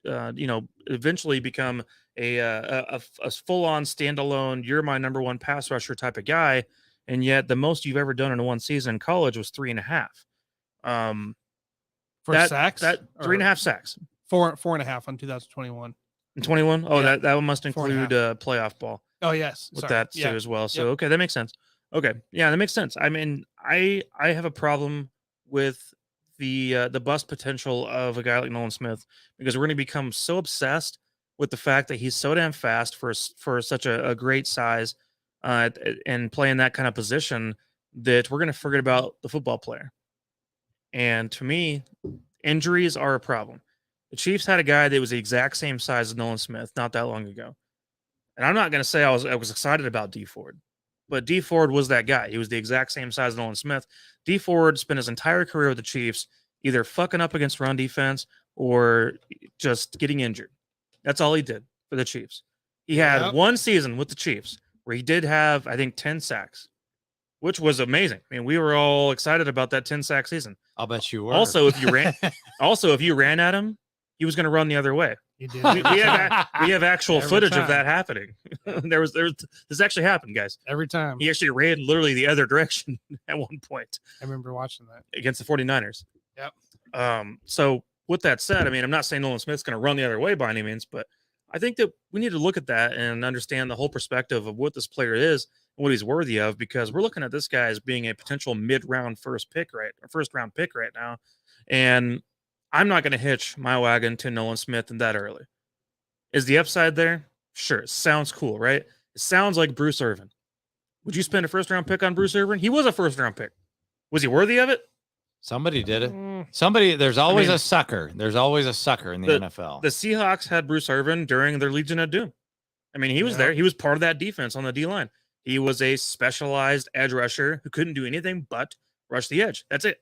eventually become a full-on standalone, you're my number one pass rusher type of guy, and yet the most you've ever done in one season in college was 3.5. For sacks? 3.5 sacks. 4.5 on 2021. In 21? Oh, Yeah. that one must include 4.5. Playoff ball Oh, yes. with Sorry. that too as well. So okay, that makes sense. Okay, yeah, that makes sense. I mean, I have a problem with the bust potential of a guy like Nolan Smith, because we're going to become so obsessed with the fact that he's so damn fast for such a great size and playing that kind of position, that we're going to forget about the football player. And to me, injuries are a problem. The Chiefs had a guy that was the exact same size as Nolan Smith not that long ago. And I'm not going to say I was excited about Dee Ford, but Dee Ford was that guy. He was the exact same size as Nolan Smith. Dee Ford spent his entire career with the Chiefs either fucking up against run defense or just getting injured. That's all he did for the Chiefs. He had one season with the Chiefs where he did have, I think, 10 sacks, which was amazing. I mean, we were all excited about that 10-sack season. I'll bet you were. Also, if you ran at him, he was going to run the other way. You did. We have actual Every footage time. of that happening. This actually happened, guys. Every time. He actually ran literally the other direction at one point I remember watching that. against the 49ers. Yep. So with that said, I mean, I'm not saying Nolan Smith's going to run the other way by any means, but I think that we need to look at that and understand the whole perspective of what this player is and what he's worthy of, because we're looking at this guy as being a potential mid-round first round pick right now. And I'm not going to hitch my wagon to Nolan Smith in that early. Is the upside there? Sure. It sounds cool, right? It sounds like Bruce Irvin. Would you spend a first-round pick on Bruce Irvin? He was a first-round pick. Was he worthy of it? Somebody did it. Mm, There's always mean, a sucker. There's always a sucker in the NFL. The Seahawks had Bruce Irvin during their Legion of Doom. I mean, he was there. He was part of that defense on the D-line. He was a specialized edge rusher who couldn't do anything but rush the edge. That's it.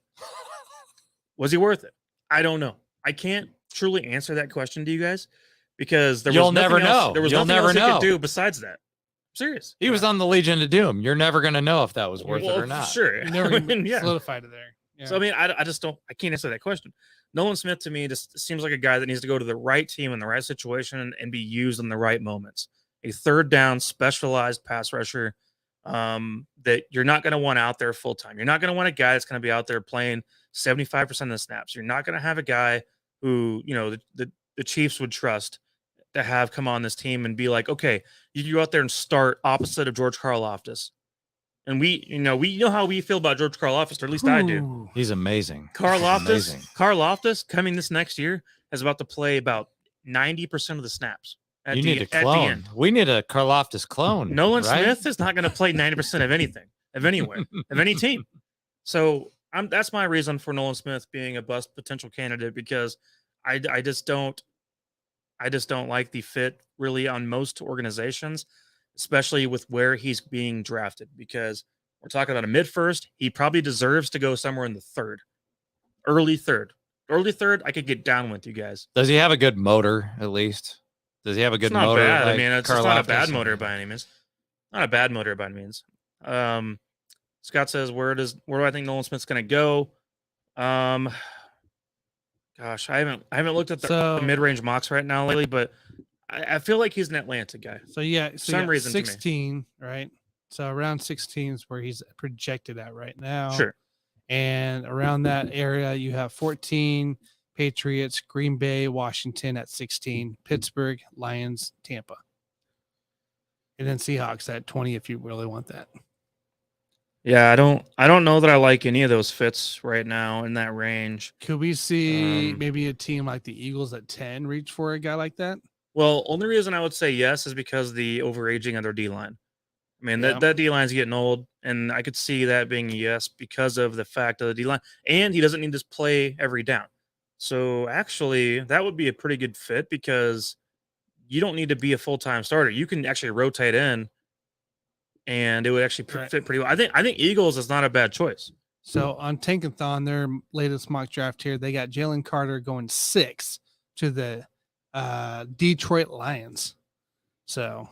Was he worth it? I don't know. I can't truly answer that question to you guys, because You'll never know. There was You'll nothing never else he know. could do besides that. I'm serious. He was on the Legion of Doom. You're never going to know if that was worth it or not. Sure. you never I mean, yeah. solidified it there. Yeah. So I mean, I just don't. I can't answer that question. Nolan Smith to me just seems like a guy that needs to go to the right team in the right situation and be used in the right moments. A third down specialized pass rusher that you're not going to want out there full time. You're not going to want a guy that's going to be out there playing 75% of the snaps. You're not going to have a guy who the Chiefs would trust to have come on this team and be like, okay, you go out there and start opposite of George Karlaftis. And we know how we feel about George Karlaftis, or at least I do. Ooh. He's amazing. Karlaftis coming this next year is about to play about 90% of the snaps. You need a clone. We need a Karlaftis clone. Nolan right? Smith is not going to play 90% of anything, of anywhere, of any team. So that's my reason for Nolan Smith being a bust potential candidate, because I just don't like the fit really on most organizations, especially with where he's being drafted, because we're talking about a mid-first. He probably deserves to go somewhere in the early third. I could get down with you guys. Does he have a good motor at least? Does he have a good It's not motor? bad. I like mean, it's not a bad Karlaftis? motor by any means. Not a bad motor by any means. Scott says, where do I think Nolan Smith's going to go? Gosh, I haven't looked at the mid-range mocks right now lately, but I feel like he's an Atlanta guy. So yeah, some reason to me. 16, right? So around 16 is where he's projected at right now. Sure. And around that area, you have 14 Patriots, Green Bay, Washington at 16, Pittsburgh, Lions, Tampa. And then Seahawks at 20 if you really want that. Yeah, I don't know that I like any of those fits right now in that range. Could we see Um, maybe a team like the Eagles at 10 reach for a guy like that? Well, only reason I would say yes is because the overaging of their D line. I mean, Yeah. that D line's getting old, and I could see that being a yes because of the fact of the D line, and he doesn't need to play every down. So actually, that would be a pretty good fit because you don't need to be a full time starter. You can actually rotate in, and it would actually Right. fit pretty well. I think Eagles is not a bad choice. So on Tankathon, their latest mock draft here, they got Jalen Carter going 6 to the Detroit Lions. So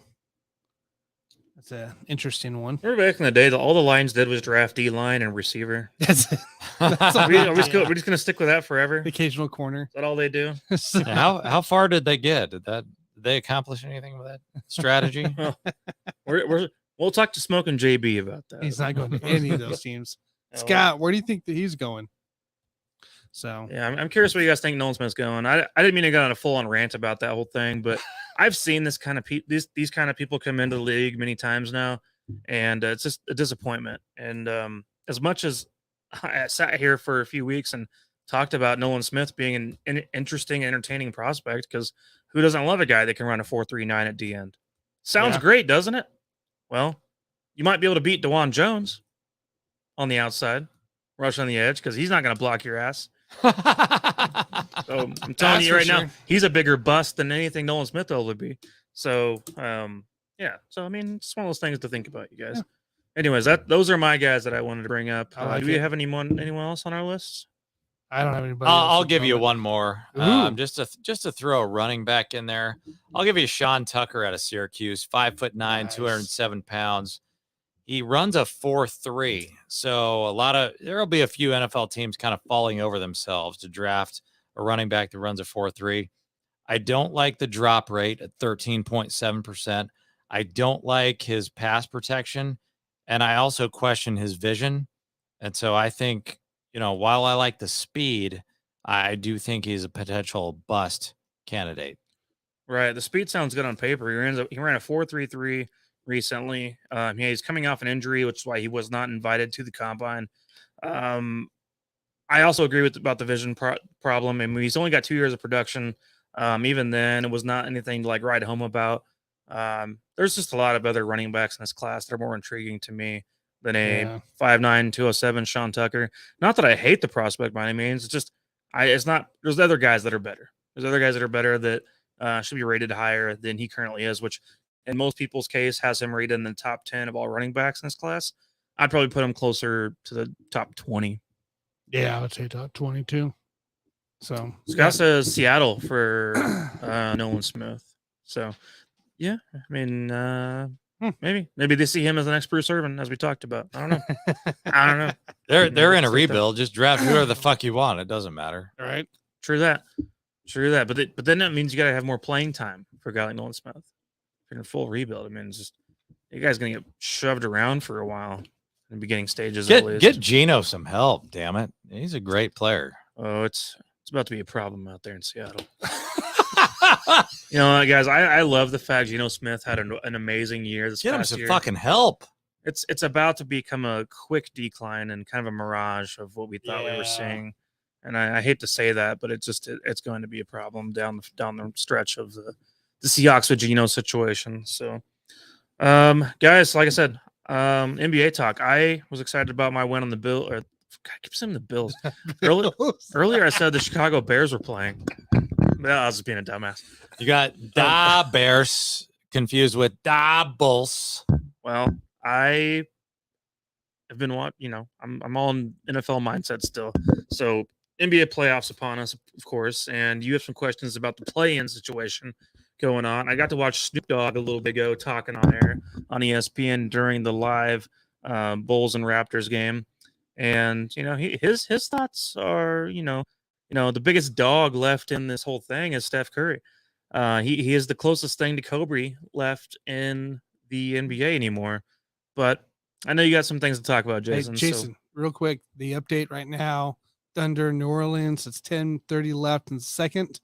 that's an interesting one. Remember back in the day, all the Lions did was draft D line and receiver. That's it. That's all Are we just Yeah. gonna stick with that forever? Is Occasional corner. that all they do? So- Yeah, how far did they get? Did they accomplish anything with that strategy? We'll talk to Smoke and JB about that. he's not going to any of those teams. Oh, Scott, where do you think that he's going? So Yeah, I'm curious what you guys think Nolan Smith's going. I didn't mean to go on a full on rant about that whole thing, but I've seen this kind of these kind of people come into the league many times now, and it's just a disappointment. And as much as I sat here for a few weeks and talked about Nolan Smith being an interesting, entertaining prospect, because who doesn't love a guy that can run a 4.39 at D end? Sounds Yeah. great, doesn't it? Well, you might be able to beat DeJuan Jones on the outside, rush on the edge, because he's not going to block your ass. So I'm telling That's you for right now, sure. he's a bigger bust than anything Nolan Smith will be. So yeah. So I mean, it's one of those things to think about, you guys. Yeah. Anyways, those are my guys that I wanted to bring up. I like Do we it. have anyone else on our list? I don't have anybody. I'll else at the give you moment. one more. Ooh. Just to throw a running back in there. I'll give you Sean Tucker out of Syracuse, 5'9", Nice. 207 pounds. He runs a 4.3. So there'll be a few NFL teams kind of falling over themselves to draft a running back that runs a 4.3. I don't like the drop rate at 13.7%. I don't like his pass protection. And I also question his vision. And so I think, while I like the speed, I do think he's a potential bust candidate. Right. The speed sounds good on paper. He ran a 4.33 recently. Yeah, he's coming off an injury, which is why he was not invited to the combine. I also agree about the vision problem. I mean, he's only got 2 years of production. Even then, it was not anything to like write home about. There's just a lot of other running backs in this class that are more intriguing to me than a Yeah. 5'9", 207 Sean Tucker. Not that I hate the prospect by any means. It's just it's not. There's other guys that are better. There's other guys that are better that should be rated higher than he currently is, which in most people's case has him rated in the top 10 of all running backs in this class. I'd probably put him closer to the top 20. Yeah, I would say top 22. So Scott says Seattle for Nolan Smith. So, yeah, I mean, maybe they see him as the next Bruce Irvin, as we talked about. I don't know. I don't know. They're in a Sometimes. rebuild. Just draft whoever the fuck you want. It doesn't matter. all right. True that. But then that means you got to have more playing time for a guy like Nolan Smith. If you're in a full rebuild, I mean, it's just you guys gonna get shoved around for a while in the beginning stages. At least. Get Geno some help. Damn it, he's a great player. Oh, it's about to be a problem out there in Seattle. You know, guys, I love the fact Geno Smith had an amazing year this Get him past some year. fucking help. It's about to become a quick decline and kind of a mirage of what we thought we Yeah. were seeing. And I hate to say that, but it's going to be a problem down the stretch of the Seahawks with Geno situation. So, guys, like I said, NBA talk. I was excited about my win on the Bill. Or I keep saying the Bills. Earlier, I said the Chicago Bears were playing. Well, I was just being a dumbass. You got Da Bears confused with Da Bulls. Well, I have been I'm all in NFL mindset still. So NBA playoffs upon us, of course, and you have some questions about the play-in situation going on. I got to watch Snoop Dogg a little bit ago talking on air on ESPN during the live Bulls and Raptors game, and his thoughts are the biggest dog left in this whole thing is Steph Curry. He is the closest thing to Kobe left in the NBA anymore. But I know you got some things to talk about, Jason. Hey, Jason, real quick, the update right now, Thunder, New Orleans, it's 10:30 left in the second.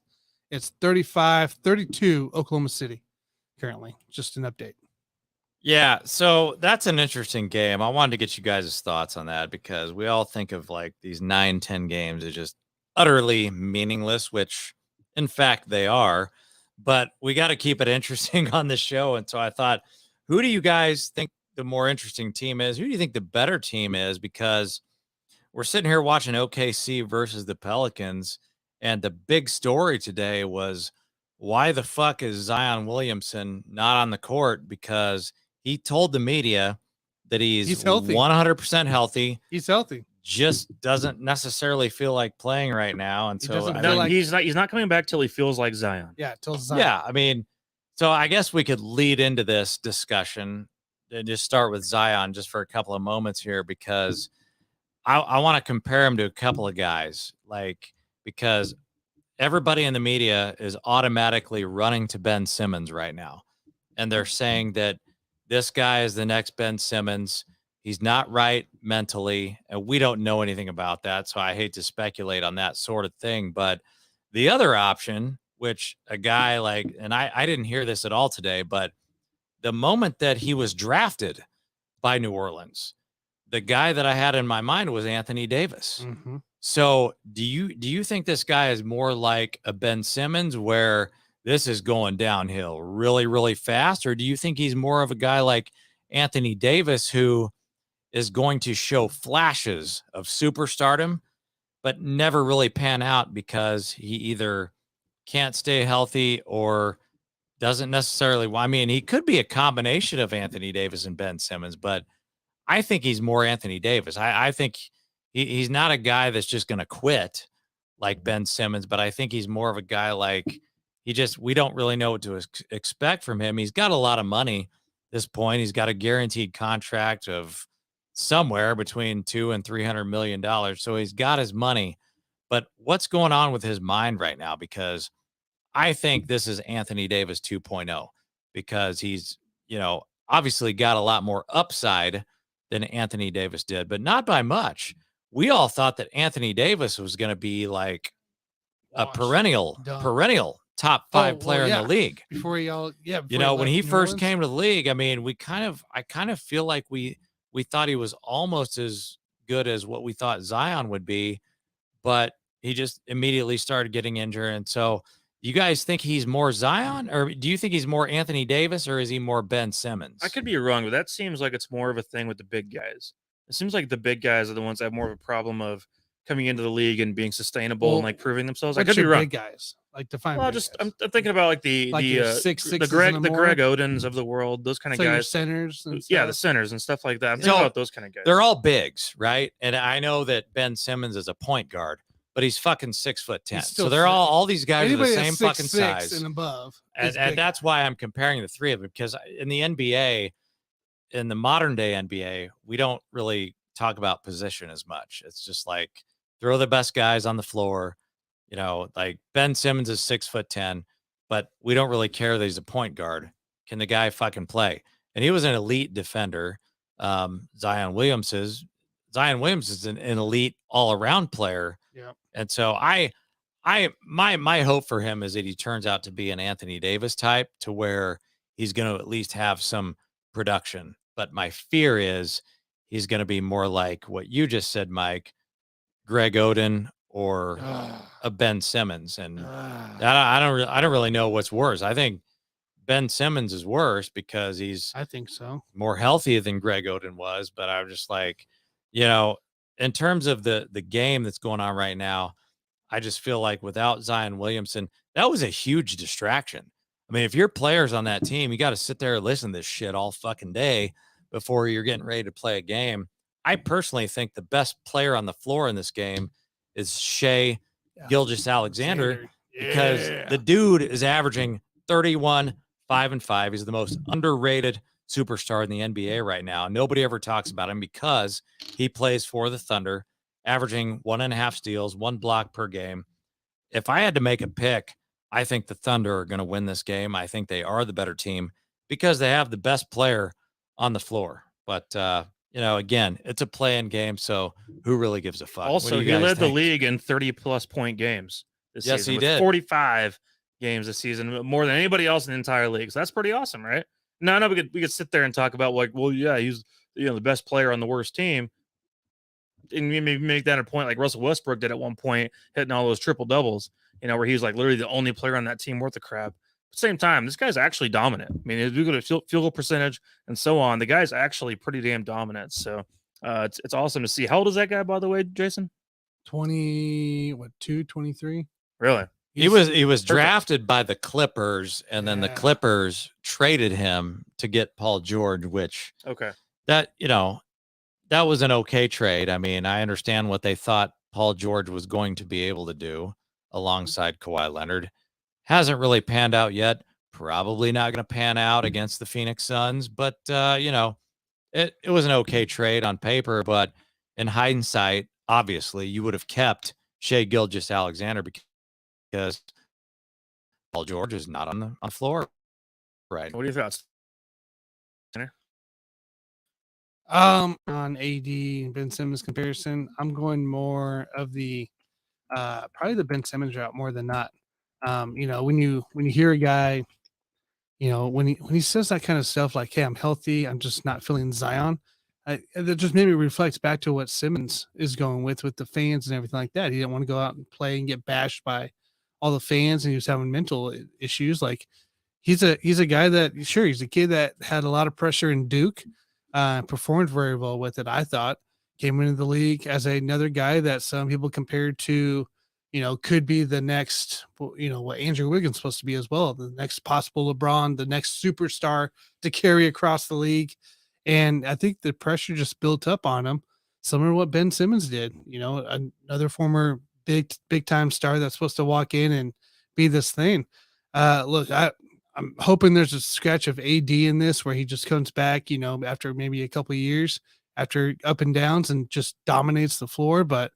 It's 35-32 Oklahoma City currently. Just an update. Yeah, so that's an interesting game. I wanted to get you guys' thoughts on that because we all think of like these 9, 10 games as just utterly meaningless, which in fact they are. But we got to keep it interesting on the show. And so I thought, who do you guys think the more interesting team is? Who do you think the better team is? Because we're sitting here watching OKC versus the Pelicans, and the big story today was why the fuck is Zion Williamson not on the court? Because he told the media that he's healthy. 100% healthy, He's healthy. just doesn't necessarily feel like playing right now. And He so, doesn't I feel mean, like- He's not coming back till he feels like Zion. Yeah, till Zion. yeah, I mean, so I guess we could lead into this discussion and just start with Zion just for a couple of moments here because I want to compare him to a couple of guys, like because everybody in the media is automatically running to Ben Simmons right now, and they're saying that this guy is the next Ben Simmons. He's not right mentally, and we don't know anything about that, so I hate to speculate on that sort of thing. But the other option, which a guy like, and I didn't hear this at all today, but the moment that he was drafted by New Orleans, the guy that I had in my mind was Anthony Davis. Mhm. So do you think this guy is more like a Ben Simmons where this is going downhill really, really fast? Or do you think he's more of a guy like Anthony Davis who is going to show flashes of superstardom, but never really pan out because he either can't stay healthy or doesn't necessarily, I mean, he could be a combination of Anthony Davis and Ben Simmons, but I think he's more Anthony Davis. I think he's not a guy that's just going to quit like Ben Simmons, but I think he's more of a guy like we don't really know what to expect from him. He's got a lot of money at this point. He's got a guaranteed contract of somewhere between $200 and $300 million. So he's got his money, but what's going on with his mind right now? Because I think this is Anthony Davis 2.0 because he's, obviously got a lot more upside than Anthony Davis did, but not by much. We all thought that Anthony Davis was going to be like a Washed. perennial top 5 player in the league. Before he all When he left New first Orleans. came to the league, I mean, I kind of feel like we thought he was almost as good as what we thought Zion would be, but he just immediately started getting injured. And so you guys think he's more Zion, or do you think he's more Anthony Davis, or is he more Ben Simmons? I could be wrong, but that seems like it's more of a thing with the big guys. It seems like the big guys are the ones that have more of a problem of coming into the league and being sustainable and like proving themselves. I What's could be your wrong. big guys? Like define. Well, big just guys. I'm thinking about like the your the Greg Odens of the world, those kind of So your guys. centers. And Yeah, stuff. the centers and stuff like that. I'm So, thinking about those kind of guys. They're all bigs, right? And I know that Ben Simmons is a point guard, but he's fucking 6'10". He's So still they're all these guys are the Anybody same that's fucking 6'6" size. and above. And is big. that's why I'm comparing the three of them, because in the NBA, in the modern day NBA, we don't really talk about position as much. It's just like throw the best guys on the floor. Like Ben Simmons is 6'10", but we don't really care that he's a point guard. Can the guy fucking play? And he was an elite defender. Zion Williams is an elite all around player. Yeah. And so my hope for him is that he turns out to be an Anthony Davis type to where he's going to at least have some production. But my fear is he's going to be more like what you just said, Mike, Greg Oden or a Ben Simmons. And I don't really know what's worse. I think Ben Simmons is worse because he's I think so. more healthy than Greg Oden was. But I'm just like, in terms of the game that's going on right now, I just feel like without Zion Williamson, that was a huge distraction. I mean, if you're players on that team, you got to sit there and listen to this shit all fucking day before you're getting ready to play a game. I personally think the best player on the floor in this game is Shea Gilgeous-Alexander because the dude is averaging 31, 5 and 5. He's the most underrated superstar in the NBA right now. Nobody ever talks about him because he plays for the Thunder, averaging 1.5 steals, 1 block per game. If I had to make a pick, I think the Thunder are going to win this game. I think they are the better team because they have the best player on the floor. But, again, it's a play-in game, so who really gives a fuck? Also, he led the league in 30-plus point games this Yes, season. he with did. 45 games this season, more than anybody else in the entire league. So that's pretty awesome, right? No, we could sit there and talk about like, well, yeah, he's the best player on the worst team, and maybe make that a point like Russell Westbrook did at one point, hitting all those triple doubles. Where he's like literally the only player on that team worth a crap. At the same time, this guy's actually dominant. I mean, if you go to field goal percentage and so on, the guy's actually pretty damn dominant. So it's awesome to see. How old is that guy, by the way, Jason? 23. Really? He was perfect. drafted by the Clippers, and then the Yeah. Clippers traded him to get Paul George, which Okay. that was an okay trade. I mean, I understand what they thought Paul George was going to be able to do alongside Kawhi Leonard. Hasn't really panned out yet. Probably not going to pan out against the Phoenix Suns, but it was an okay trade on paper. But in hindsight, obviously, you would have kept Shai Gilgeous-Alexander because Paul George is not on the floor right. What are your thoughts? On AD and Ben Simmons comparison, I'm going more of the probably the Ben Simmons route more than not. When you hear a guy, when he says that kind of stuff like, "Hey, I'm healthy, I'm just not feeling Zion," that just maybe reflects back to what Simmons is going with the fans and everything like that. He didn't want to go out and play and get bashed by all the fans, and he was having mental issues. Like he's a guy that sure he's a kid that had a lot of pressure in Duke. Performed very well with it. I thought came into the league as another guy that some people compared to, could be the next, what Andrew Wiggins supposed to be as well, the next possible LeBron, the next superstar to carry across the league. And I think the pressure just built up on him, similar to what Ben Simmons did. Another former big time star that's supposed to walk in and be this thing. Look, I'm hoping there's a scratch of AD in this where he just comes back, after maybe a couple of years, after up and downs, and just dominates the floor. But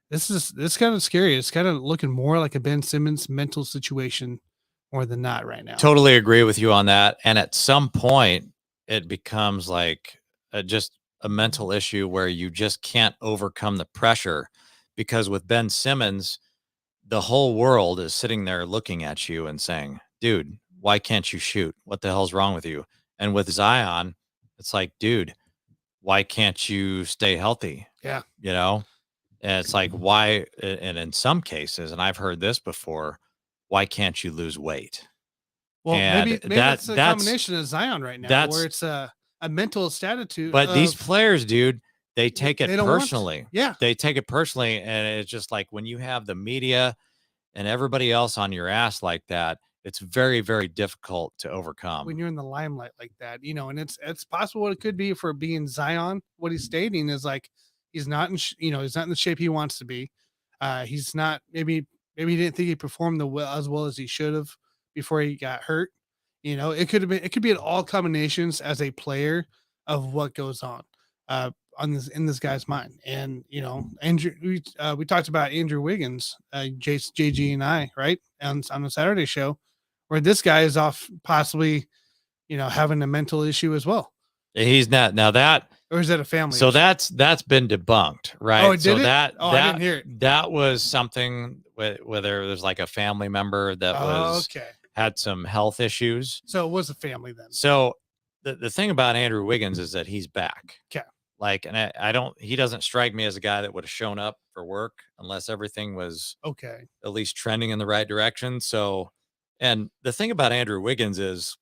this kind of scary. It's kind of looking more like a Ben Simmons mental situation more than not right now. Totally agree with you on that. And at some point, it becomes like just a mental issue where you just can't overcome the pressure, because with Ben Simmons, the whole world is sitting there looking at you and saying, dude, why can't you shoot? What the hell's wrong with you? And with Zion, it's like, dude, why can't you stay healthy? Yeah. And it's like, why? And in some cases, and I've heard this before, why can't you lose weight? Well, And maybe that's a combination of Zion right now, where it's a mental attitude. But these players, dude, they take it they don't want- personally. Yeah. They take it personally. And it's just like when you have the media and everybody else on your ass like that, it's very, very difficult to overcome. When you're in the limelight like that, and it's possible what it could be for being Zion. What he's stating is like he's not in he's not in the shape he wants to be. He's not maybe he didn't think he performed as well as he should have before he got hurt. It could be at all combinations as a player of what goes on in this guy's mind. And Andrew, we talked about Andrew Wiggins, JG and I, right, on the Saturday show, where this guy is off possibly, having a mental issue as well. He's not now that, or is that a family? So issue? that's been debunked, right? Oh, did so it? that I didn't hear it. That was something whether there's like a family member that had some health issues. So it was a family then. So the thing about Andrew Wiggins is that he's back. Okay. Like, and he doesn't strike me as a guy that would have shown up for work unless everything was okay, at least trending in the right direction. So, and the thing about Andrew Wiggins is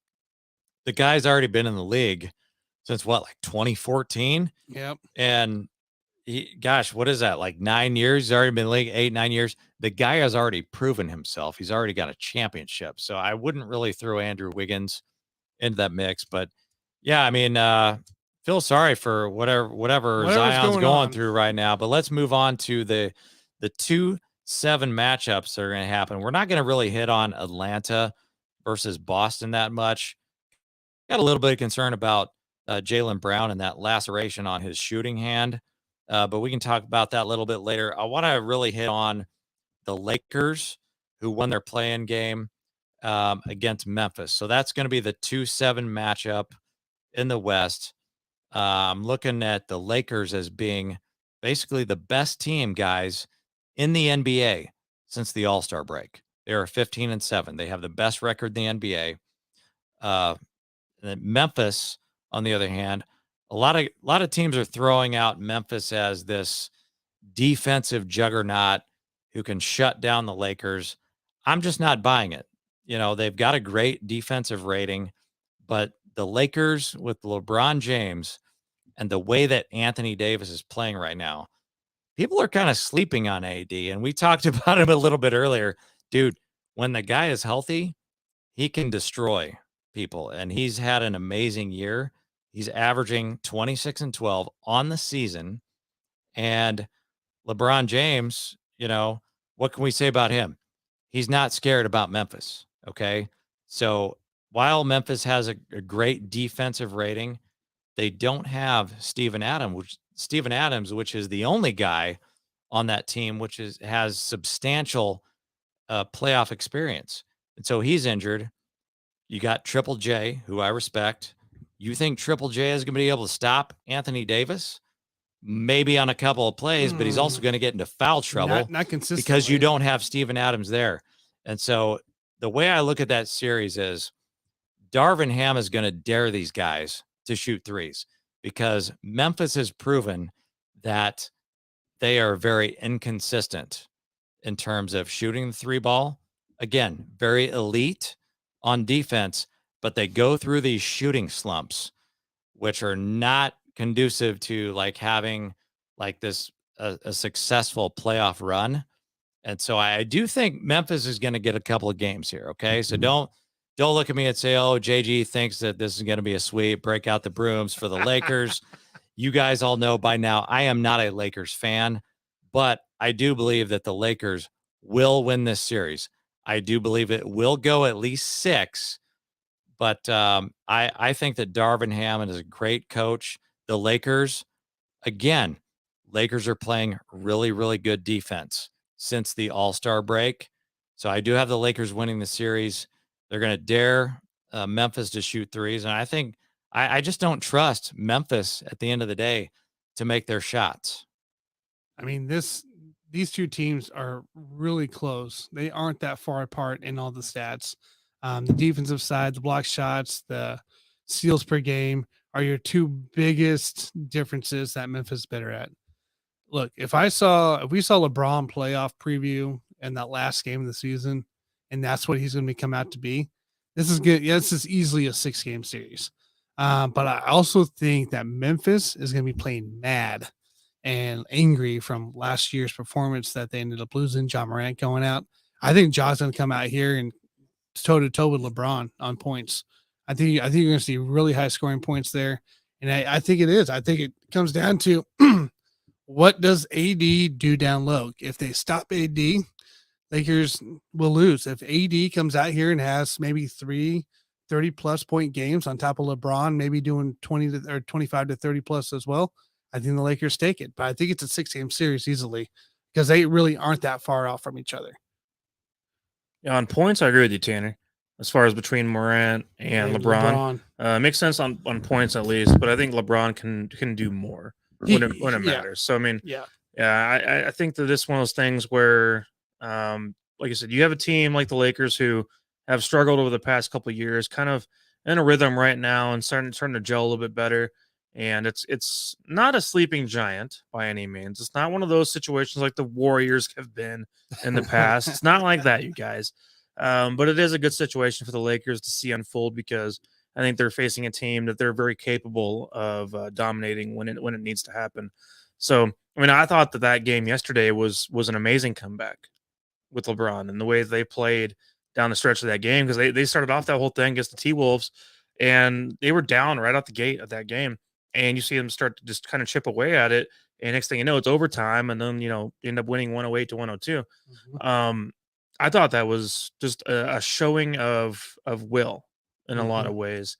the guy's already been in the league since like 2014. Yep. And what is that? Like 9 years? He's already been in the league 8-9 years. The guy has already proven himself. He's already got a championship. So I wouldn't really throw Andrew Wiggins into that mix. But yeah, I mean, feel sorry for whatever Zion's going through right now. But let's move on to the 2-7 matchups that are going to happen. We're not going to really hit on Atlanta versus Boston that much. Got a little bit of concern about Jaylen Brown and that laceration on his shooting hand. But we can talk about that a little bit later. I want to really hit on the Lakers, who won their play-in game against Memphis. So that's going to be the 2-7 matchup in the West. I'm looking at the Lakers as being basically the best team, guys, in the NBA since the All-Star break. They are 15-7. They have the best record in the NBA. And then Memphis, on the other hand, a lot of teams are throwing out Memphis as this defensive juggernaut who can shut down the Lakers. I'm just not buying it. They've got a great defensive rating, but the Lakers with LeBron James and the way that Anthony Davis is playing right now, people are kind of sleeping on AD. And we talked about him a little bit earlier. Dude, when the guy is healthy, he can destroy people. And he's had an amazing year. He's averaging 26 and 12 on the season. And LeBron James, what can we say about him? He's not scared about Memphis. Okay. So while Memphis has a great defensive rating, they don't have Steven Adams, which is the only guy on that team, which has substantial playoff experience. And so he's injured. You got Triple J, who I respect. You think Triple J is going to be able to stop Anthony Davis? Maybe on a couple of plays, but he's also going to get into foul trouble not consistently, because you don't have Steven Adams there. And so the way I look at that series is Darvin Ham is going to dare these guys to shoot threes because Memphis has proven that they are very inconsistent in terms of shooting the three ball. Again, very elite on defense, but they go through these shooting slumps, which are not conducive to like having like this a successful playoff run. And so I do think Memphis is going to get a couple of games here. Okay. So don't look at me and say, oh, JG thinks that this is going to be a sweep, break out the brooms for the Lakers. You guys all know by now, I am not a Lakers fan, but I do believe that the Lakers will win this series. I do believe it will go at least 6, but I think that Darvin Ham is a great coach. The Lakers, again, Lakers are playing really, really good defense since the All-Star break. So I do have the Lakers winning the series. They're going to dare Memphis to shoot threes. And I think I just don't trust Memphis at the end of the day to make their shots. I mean, these two teams are really close. They aren't that far apart in all the stats. The defensive side, the block shots, the steals per game are your two biggest differences that Memphis is better at. Look, if we saw LeBron playoff preview in that last game of the season, and that's what he's going to come out to be, this is good. Yeah, this is easily a 6-game series. But I also think that Memphis is going to be playing mad and angry from last year's performance that they ended up losing. Ja Morant going out. I think Ja's going to come out here and toe to toe with LeBron on points. I think you're going to see really high scoring points there, and I think it is. I think it comes down to what does AD do down low? If they stop AD, Lakers will lose. If AD comes out here and has maybe 3 30-plus point games on top of LeBron, maybe doing 20 or 25 to 30-plus as well, I think the Lakers take it. But I think it's a 6-game series easily because they really aren't that far out from each other. Yeah, on points, I agree with you, Tanner. As far as between Morant and LeBron. Makes sense on points at least, but I think LeBron can do more when it matters. So I mean, I think that this is one of those things where, like I said, you have a team like the Lakers who have struggled over the past couple of years, kind of in a rhythm right now and starting to gel a little bit better. And it's not a sleeping giant by any means. It's not one of those situations like the Warriors have been in the past. It's not like that, you guys. But it is a good situation for the Lakers to see unfold because I think they're facing a team that they're very capable of dominating when it needs to happen. So, I mean, I thought that game yesterday was an amazing comeback with LeBron and the way they played down the stretch of that game because they started off that whole thing against the T-Wolves and they were down right out the gate of that game. And you see them start to just kind of chip away at it. And next thing you know, it's overtime. And then, you end up winning 108 to 102. Mm-hmm. I thought that was just a showing of will in a lot of ways.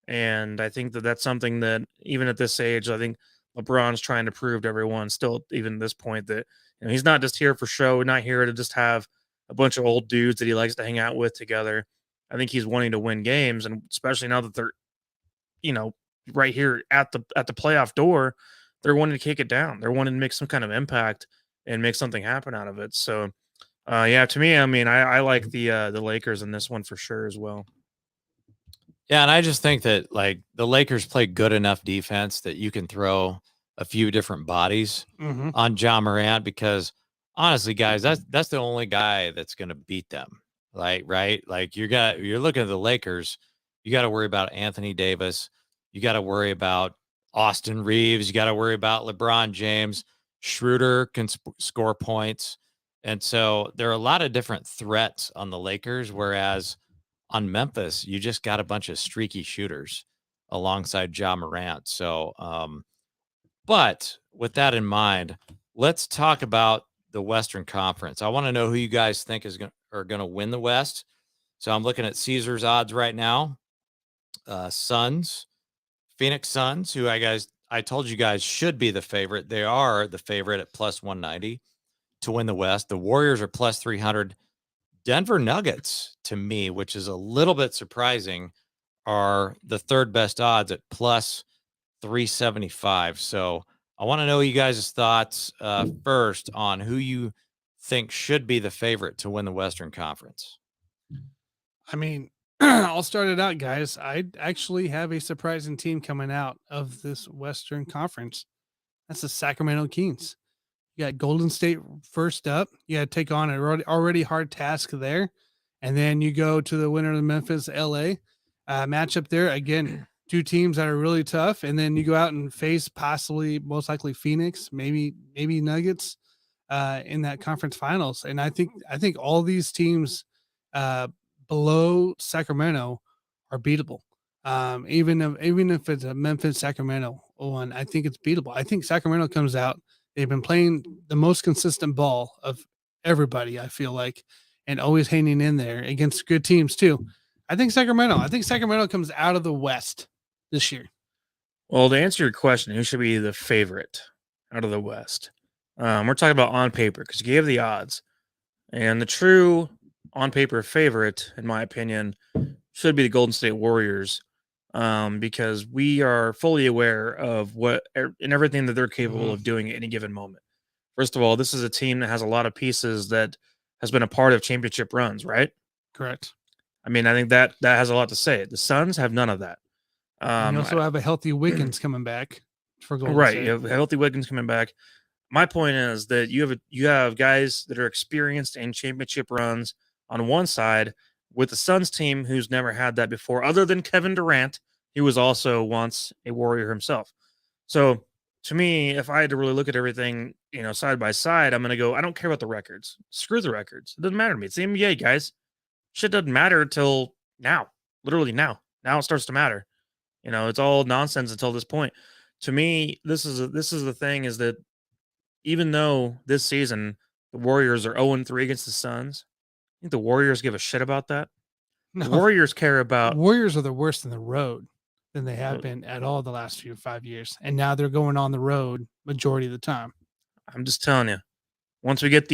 And I think that that's something that even at this age, I think LeBron's trying to prove to everyone still, even at this point, that he's not just here for show, not here to just have a bunch of old dudes that he likes to hang out with together. I think he's wanting to win games. And especially now that they're, right here at the playoff door, they're wanting to kick it down. They're wanting to make some kind of impact and make something happen out of it. So, to me, I mean, I like the Lakers in this one for sure as well. Yeah, and I just think that like the Lakers play good enough defense that you can throw a few different bodies Mm-hmm. on John Morant because honestly, guys, that's the only guy that's going to beat them. Like, right? Like you're looking at the Lakers, you got to worry about Anthony Davis, you got to worry about Austin Reeves, you got to worry about LeBron James, Schroeder can score points. And so there are a lot of different threats on the Lakers, whereas on Memphis, you just got a bunch of streaky shooters alongside Ja Morant. So, but with that in mind, let's talk about the Western Conference. I want to know who you guys think are going to win the West. So I'm looking at Caesar's odds right now. Suns, Phoenix Suns, who I told you guys should be the favorite. They are the favorite at plus 190 to win the West. The Warriors are plus 300. Denver Nuggets, to me, which is a little bit surprising, are the third best odds at plus 375. So I want to know you guys' thoughts first on who you think should be the favorite to win the Western Conference. I mean, I'll start it out, guys. I actually have a surprising team coming out of this Western Conference. That's the Sacramento Kings. You got Golden State first up. You got to take on an already hard task there. And then you go to the winner of the Memphis LA matchup there. Again, two teams that are really tough. And then you go out and face possibly, most likely Phoenix, maybe Nuggets in that conference finals. And I think all these teams below Sacramento are beatable. Even if it's a Memphis Sacramento one, I think it's beatable. I think Sacramento comes out. They've been playing the most consistent ball of everybody, I feel like, and always hanging in there against good teams too. I think Sacramento comes out of the West this year. Well, to answer your question, who should be the favorite out of the West? We're talking about on paper because you gave the odds. And the true on paper favorite, in my opinion, should be the Golden State Warriors because we are fully aware of and everything that they're capable of doing at any given moment. First of all, this is a team that has a lot of pieces that has been a part of championship runs, right? Correct. I mean, I think that has a lot to say. The Suns have none of that. You also have a healthy Wiggins coming back for Golden right. State. You have healthy Wiggins coming back. My point is that you have guys that are experienced in championship runs on one side with the Suns team who's never had that before, other than Kevin Durant, who was also once a Warrior himself. So to me, if I had to really look at everything, side by side, I'm going to go, I don't care about the records. Screw the records. It doesn't matter to me. It's the NBA, guys. Shit doesn't matter till now. Literally now. Now it starts to matter. It's all nonsense until this point. To me, this is the thing is that even though this season the Warriors are 0-3 against the Suns, I think the Warriors give a shit about that. No, The Warriors care about Warriors are the worst in the road than they have been at all the last 5 years. And now they're going on the road majority of the time. I'm just telling you, once we get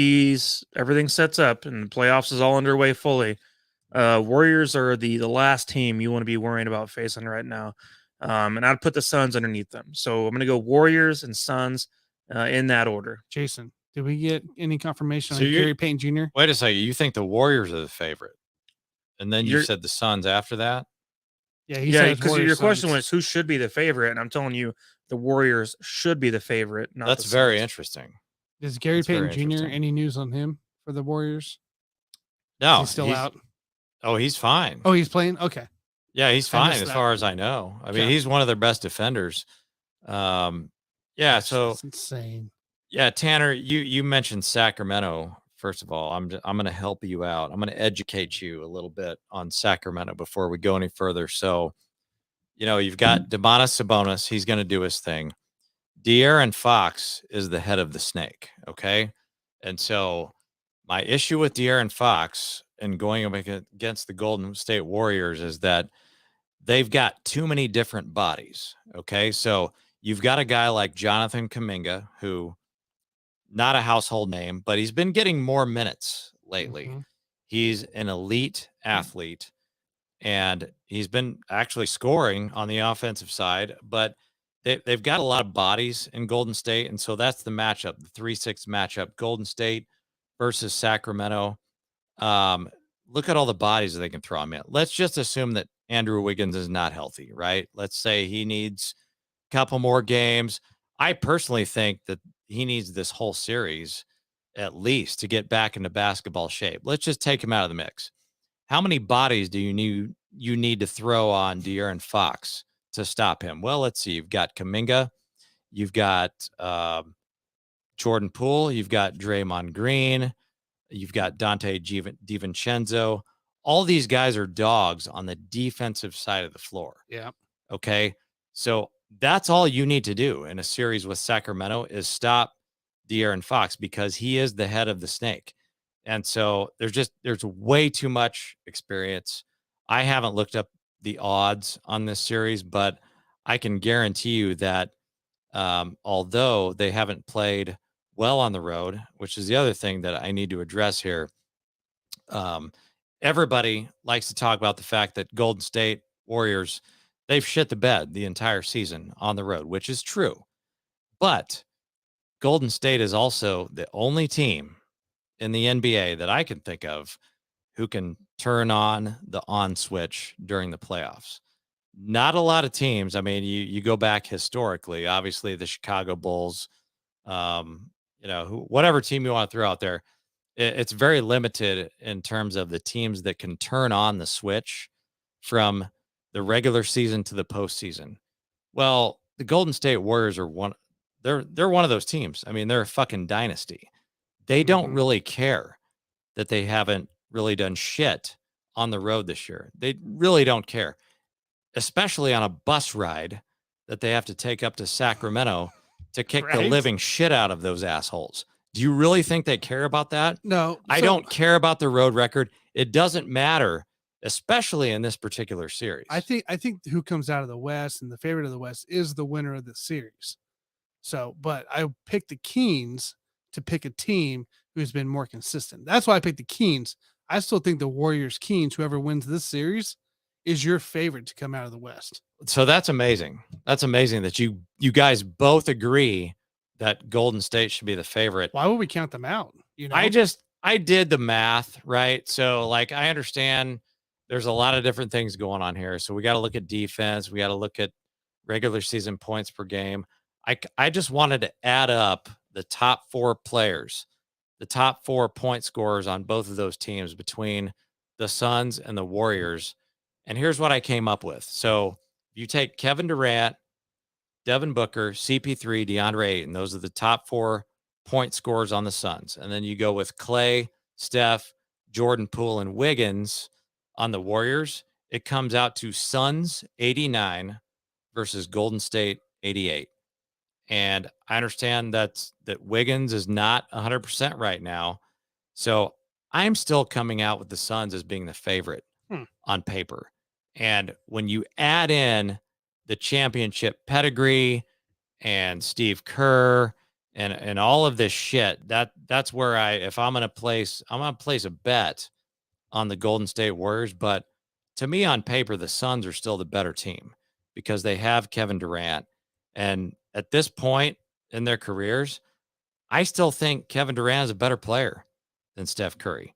everything sets up and the playoffs is all underway fully, Warriors are the last team you want to be worrying about facing right now. And I'd put the Suns underneath them. So I'm going to go Warriors and Suns in that order. Jason, did we get any confirmation So on Gary Payton Jr.? Wait a second. You think the Warriors are the favorite? And then you said the Suns after that? Yeah, because your question was who should be the favorite, and I'm telling you the Warriors should be the favorite. That's very interesting. Is Gary Payton Jr. any news on him for the Warriors? No, he's still out. Oh, he's fine. Oh, he's playing. Okay. Yeah, he's fine as far as I know. I mean, he's one of their best defenders. Yeah, so that's insane. Yeah, Tanner, you mentioned Sacramento. First of all, I'm going to help you out. I'm going to educate you a little bit on Sacramento before we go any further. So, you've got Domantas Sabonis. He's going to do his thing. De'Aaron Fox is the head of the snake. Okay, and so my issue with De'Aaron Fox and going up against the Golden State Warriors is that they've got too many different bodies. Okay, so you've got a guy like Jonathan Kuminga who. Not a household name, but he's been getting more minutes lately. Mm-hmm. He's an elite athlete, and he's been actually scoring on the offensive side, but they've got a lot of bodies in Golden State, and so that's the matchup, the 3-6 matchup, Golden State versus Sacramento. Look at all the bodies that they can throw. I mean, let's just assume that Andrew Wiggins is not healthy, right? Let's say he needs a couple more games. I personally think that he needs this whole series at least to get back into basketball shape. Let's just take him out of the mix. How many bodies do you need to throw on De'Aaron Fox to stop him? Well, let's see. You've got Kuminga, you've got Jordan Poole, you've got Draymond Green, you've got Dante DiVincenzo. All these guys are dogs on the defensive side of the floor. Yeah. Okay. So that's all you need to do in a series with Sacramento is stop De'Aaron Fox because he is the head of the snake. And so there's way too much experience. I haven't looked up the odds on this series, but I can guarantee you that although they haven't played well on the road, which is the other thing that I need to address here, everybody likes to talk about the fact that Golden State Warriors, they've shit the bed the entire season on the road, which is true. But Golden State is also the only team in the NBA that I can think of who can turn on the on switch during the playoffs. Not a lot of teams. I mean, you go back historically, obviously the Chicago Bulls, whatever team you want to throw out there, it's very limited in terms of the teams that can turn on the switch from the regular season to the postseason. Well, the Golden State Warriors are they're one of those teams. I mean, they're a fucking dynasty. They don't really care that they haven't really done shit on the road this year. They really don't care, especially on a bus ride that they have to take up to Sacramento to kick the living shit out of those assholes. Do you really think they care about that? No. I don't care about the road record. It doesn't matter, especially in this particular series. I think who comes out of the West and the favorite of the West is the winner of the series. So, but I picked the Kings to pick a team who's been more consistent. That's why I picked the Kings. I still think the Warriors Kings, whoever wins this series, is your favorite to come out of the West. So that's amazing. That's amazing that you guys both agree that Golden State should be the favorite. Why would we count them out? You know, I did the math, right? So like I understand there's a lot of different things going on here. So we got to look at defense. We got to look at regular season points per game. I just wanted to add up the top 4 players, the top 4 point scorers on both of those teams between the Suns and the Warriors. And here's what I came up with. So you take Kevin Durant, Devin Booker, CP3, DeAndre Ayton. Those are the top 4 point scorers on the Suns. And then you go with Clay, Steph, Jordan Poole, and Wiggins on the Warriors. It comes out to Suns 89 versus Golden State 88. And I understand that Wiggins is not 100% right now. So I'm still coming out with the Suns as being the favorite on paper. And when you add in the championship pedigree and Steve Kerr and all of this shit, that's where I'm going to place a bet on the Golden State Warriors. But to me, on paper, the Suns are still the better team because they have Kevin Durant. And at this point in their careers, I still think Kevin Durant is a better player than Steph Curry.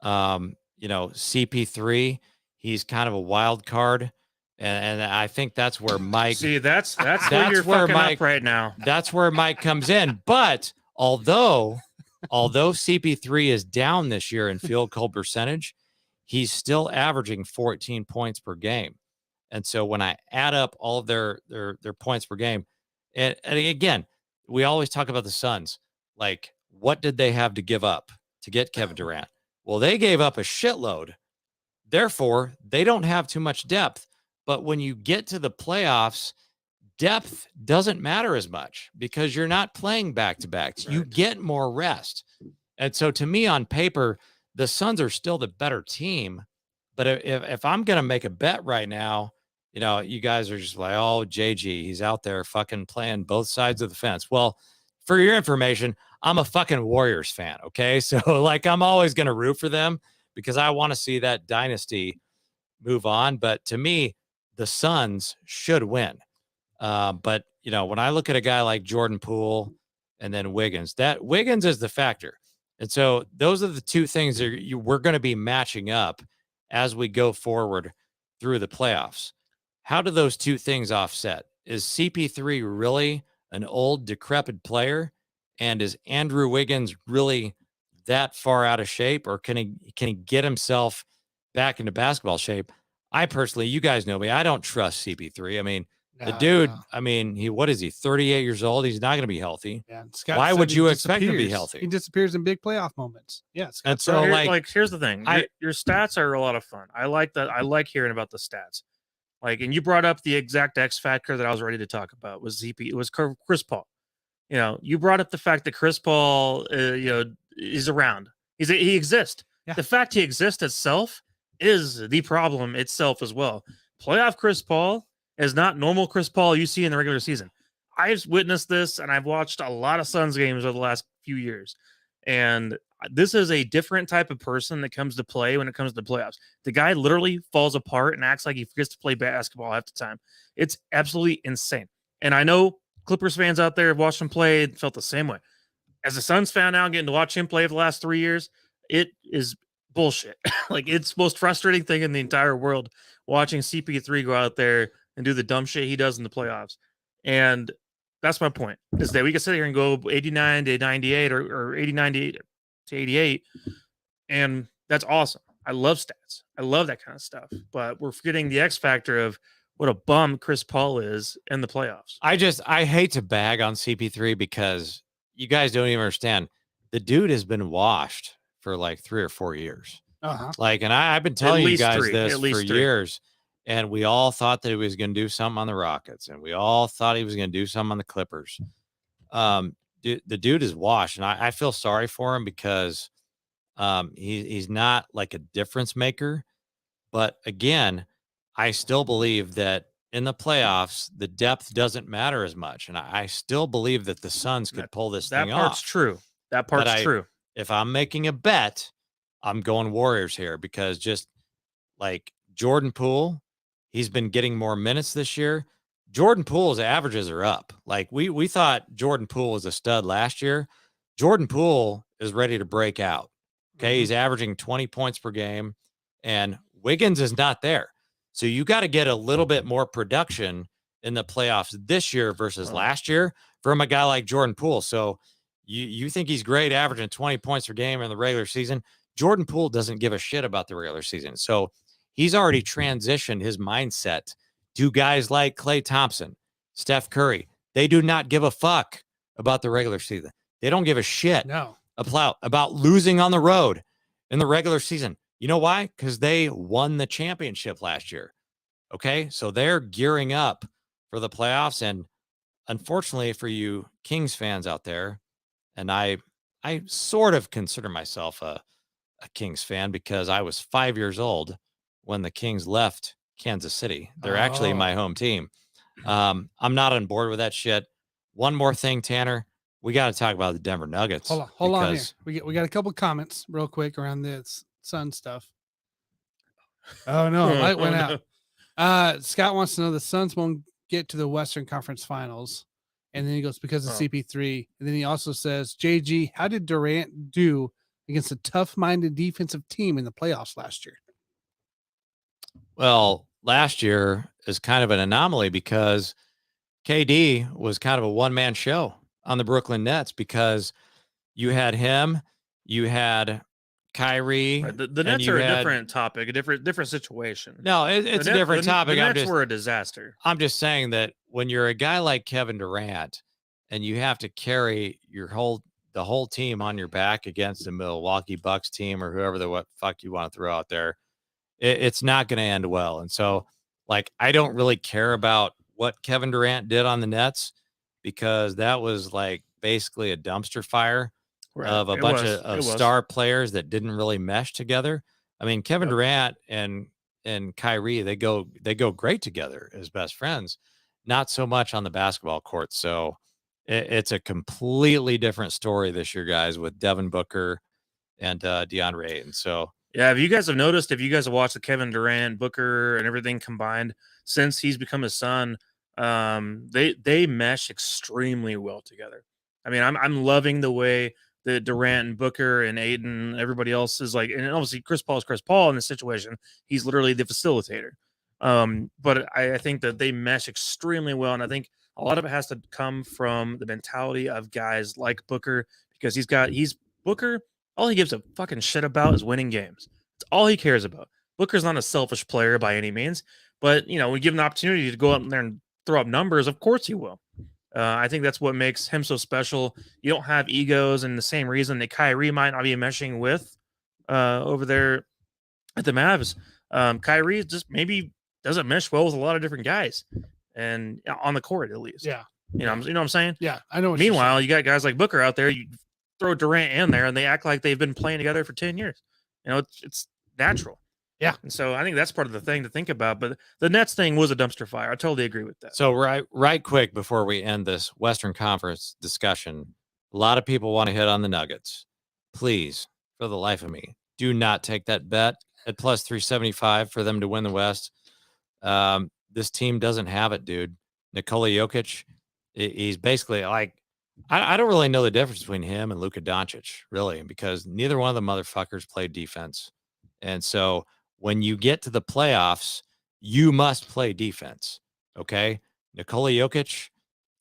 CP3, he's kind of a wild card. And I think that's where Mike. See, that's where you're fucking Mike, up right now. That's where Mike comes in. But although CP3 is down this year in field goal percentage, he's still averaging 14 points per game. And so when I add up all of their points per game, and again, we always talk about the Suns. Like, what did they have to give up to get Kevin Durant? Well, they gave up a shitload. Therefore, they don't have too much depth. But when you get to the playoffs, depth doesn't matter as much because you're not playing back-to-backs. Right. You get more rest. And so to me, on paper, the Suns are still the better team. But if I'm going to make a bet right now, you guys are just like, oh, JG, he's out there fucking playing both sides of the fence. Well, for your information, I'm a fucking Warriors fan, okay? So, like, I'm always going to root for them because I want to see that dynasty move on. But to me, the Suns should win. But, when I look at a guy like Jordan Poole and then Wiggins, that Wiggins is the factor. And so those are the two things that we're going to be matching up as we go forward through the playoffs. How do those two things offset? Is CP3 really an old, decrepit player? And is Andrew Wiggins really that far out of shape, or can he get himself back into basketball shape? I personally, you guys know me, I don't trust CP3. I mean, the dude, I mean, what is he, 38 years old? He's not going to be healthy. Yeah, Scott Why said would he you expect him to be disappears. healthy? He disappears in big playoff moments. Yeah, Scott. And so, here's the thing. Your stats are a lot of fun. I like that. I like hearing about the stats. And you brought up the exact X factor that I was ready to talk about was ZP. It was Chris Paul. You brought up the fact that Chris Paul, is around. He exists. Yeah. The fact he exists itself is the problem itself as well. Playoff Chris Paul is not normal Chris Paul you see in the regular season. I've witnessed this, and I've watched a lot of Suns games over the last few years. And this is a different type of person that comes to play when it comes to the playoffs. The guy literally falls apart and acts like he forgets to play basketball half the time. It's absolutely insane. And I know Clippers fans out there have watched him play and felt the same way. As a Suns fan now, getting to watch him play for the last 3 years, it is bullshit. It's the most frustrating thing in the entire world, watching CP3 go out there and do the dumb shit he does in the playoffs. And that's my point, is that we can sit here and go 89 to 98 or 89 to 88, and that's awesome. I love stats. I love that kind of stuff. But we're forgetting the X factor of what a bum Chris Paul is in the playoffs. I hate to bag on CP3 because you guys don't even understand. The dude has been washed for like 3 or 4 years. Uh-huh. And I've been telling you guys this for 3. years. And we all thought that he was going to do something on the Rockets, and we all thought he was going to do something on the Clippers. The dude is washed, and I feel sorry for him because he's not like a difference maker. But again, I still believe that in the playoffs, the depth doesn't matter as much, and I still believe that the Suns could pull this thing off. That part's true. That part's true. If I'm making a bet, I'm going Warriors here because just like Jordan Poole, he's been getting more minutes this year. Jordan Poole's averages are up. Like we thought Jordan Poole was a stud last year. Jordan Poole is ready to break out. Okay. He's averaging 20 points per game, and Wiggins is not there. So you got to get a little bit more production in the playoffs this year versus last year from a guy like Jordan Poole. So you think he's great, averaging 20 points per game in the regular season. Jordan Poole doesn't give a shit about the regular season. So he's already transitioned his mindset to guys like Klay Thompson, Steph Curry. They do not give a fuck about the regular season. They don't give a shit about losing on the road in the regular season. You know why? Because they won the championship last year. Okay, so they're gearing up for the playoffs. And unfortunately for you Kings fans out there, and I sort of consider myself a Kings fan because I was 5 years old when the Kings left Kansas City. They're actually my home team. I'm not on board with that shit. One more thing, Tanner, we got to talk about the Denver Nuggets. Hold on here. We got a couple comments real quick around this Sun stuff. Oh no, light went out. Scott wants to know the Suns won't get to the Western Conference Finals. And then he goes, because of CP3. And then he also says, JG, how did Durant do against a tough-minded defensive team in the playoffs last year? Well, last year is kind of an anomaly because KD was kind of a one-man show on the Brooklyn Nets because you had him, you had Kyrie. Right. The Nets are a different topic, a different situation. No, it's a different topic. The Nets were a disaster. I'm just saying that when you're a guy like Kevin Durant and you have to carry the whole team on your back against the Milwaukee Bucks team or whoever the fuck you want to throw out there, it's not going to end well. And so, like, I don't really care about what Kevin Durant did on the Nets because that was like basically a dumpster fire of a bunch of star players that didn't really mesh together. I mean, Kevin Durant and Kyrie, they go great together as best friends, not so much on the basketball court. So it's a completely different story this year, guys, with Devin Booker and DeAndre Ayton. So yeah, if you guys have noticed, if you guys have watched the Kevin Durant, Booker, and everything combined since he's become a Sun, they mesh extremely well together. I mean, I'm loving the way that Durant and Booker and Ayton, everybody else is like, and obviously Chris Paul is Chris Paul in this situation. He's literally the facilitator. But I think that they mesh extremely well, and I think a lot of it has to come from the mentality of guys like Booker, because he's Booker. All he gives a fucking shit about is winning games. It's all he cares about. Booker's not a selfish player by any means, but we give him an opportunity to go out there and throw up numbers. Of course he will. I think that's what makes him so special. You don't have egos, and the same reason that Kyrie might not be meshing with over there at the Mavs. Kyrie just maybe doesn't mesh well with a lot of different guys, and on the court at least. Yeah. You know what I'm saying? Yeah, I know. What you're Meanwhile, you got guys like Booker out there. You throw Durant in there, and they act like they've been playing together for 10 years. It's natural. Yeah. And so I think that's part of the thing to think about. But the Nets thing was a dumpster fire. I totally agree with that. So right quick before we end this Western Conference discussion, a lot of people want to hit on the Nuggets. Please, for the life of me, do not take that bet at plus 375 for them to win the West. This team doesn't have it, dude. Nikola Jokic, he's basically like, I don't really know the difference between him and Luka Doncic, really, because neither one of the motherfuckers played defense. And so when you get to the playoffs, you must play defense, okay? Nikola Jokic,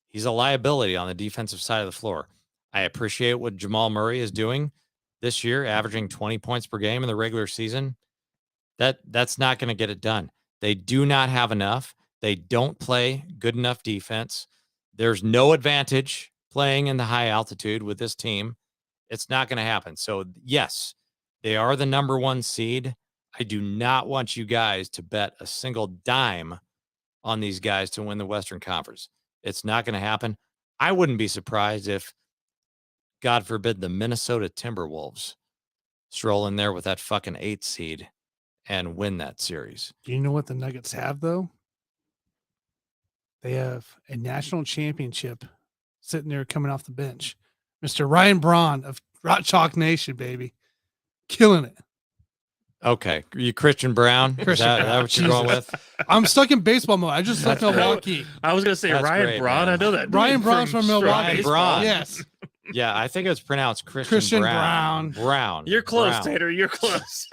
he's a liability on the defensive side of the floor. I appreciate what Jamal Murray is doing this year, averaging 20 points per game in the regular season. That's not going to get it done. They do not have enough. They don't play good enough defense. There's no advantage playing in the high altitude with this team. It's not going to happen. So, yes, they are the number 1 seed. I do not want you guys to bet a single dime on these guys to win the Western Conference. It's not going to happen. I wouldn't be surprised if, God forbid, the Minnesota Timberwolves stroll in there with that fucking 8 seed and win that series. Do you know what the Nuggets have, though? They have a national championship sitting there coming off the bench. Mr. Ryan Braun of Rock Chalk Nation, baby. Killing it. Okay. You Christian Brown? Is that what you're going with? I'm stuck in baseball mode. I just left Milwaukee. I was going to say That's Ryan great, Braun. man. I know that. Ryan Braun's from Milwaukee. Ryan Braun. Yes. Yeah, I think it was pronounced Christian Brown. Brown. You're close, Brown. Tater. You're close.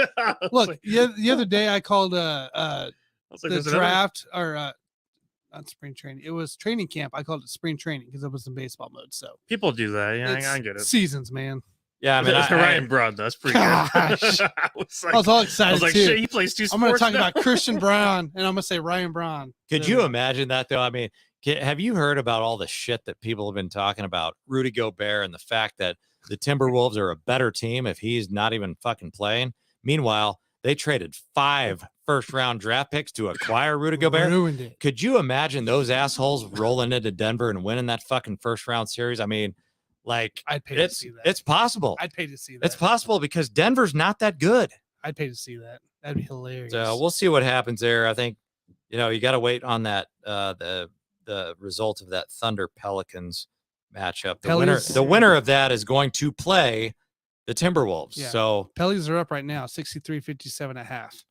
Look, the other day I called the draft or not spring training. It was training camp. I called it spring training because it was in baseball mode. So people do that. Yeah, it's I get it. Seasons, man. Yeah, I mean, Ryan Braun. That's pretty good. Gosh. I was all excited. I was like, too. shit, he plays 2 sports. I'm going to talk now. about Christian Brown, and I'm going to say Ryan Braun. Could you imagine that, though? I mean, have you heard about all the shit that people have been talking about Rudy Gobert and the fact that the Timberwolves are a better team if he's not even fucking playing? Meanwhile, they traded 5 first-round draft picks to acquire Rudy Gobert. Ruined it. Could you imagine those assholes rolling into Denver and winning that fucking first-round series? I mean, like, I'd pay to see that. It's possible. I'd pay to see that. It's possible because Denver's not that good. I'd pay to see that. That'd be hilarious. So we'll see what happens there. I think, you got to wait on that the result of that Thunder Pelicans matchup. The winner of that is going to play the Timberwolves. Yeah. So Pelicans are up right now, 63-57.5.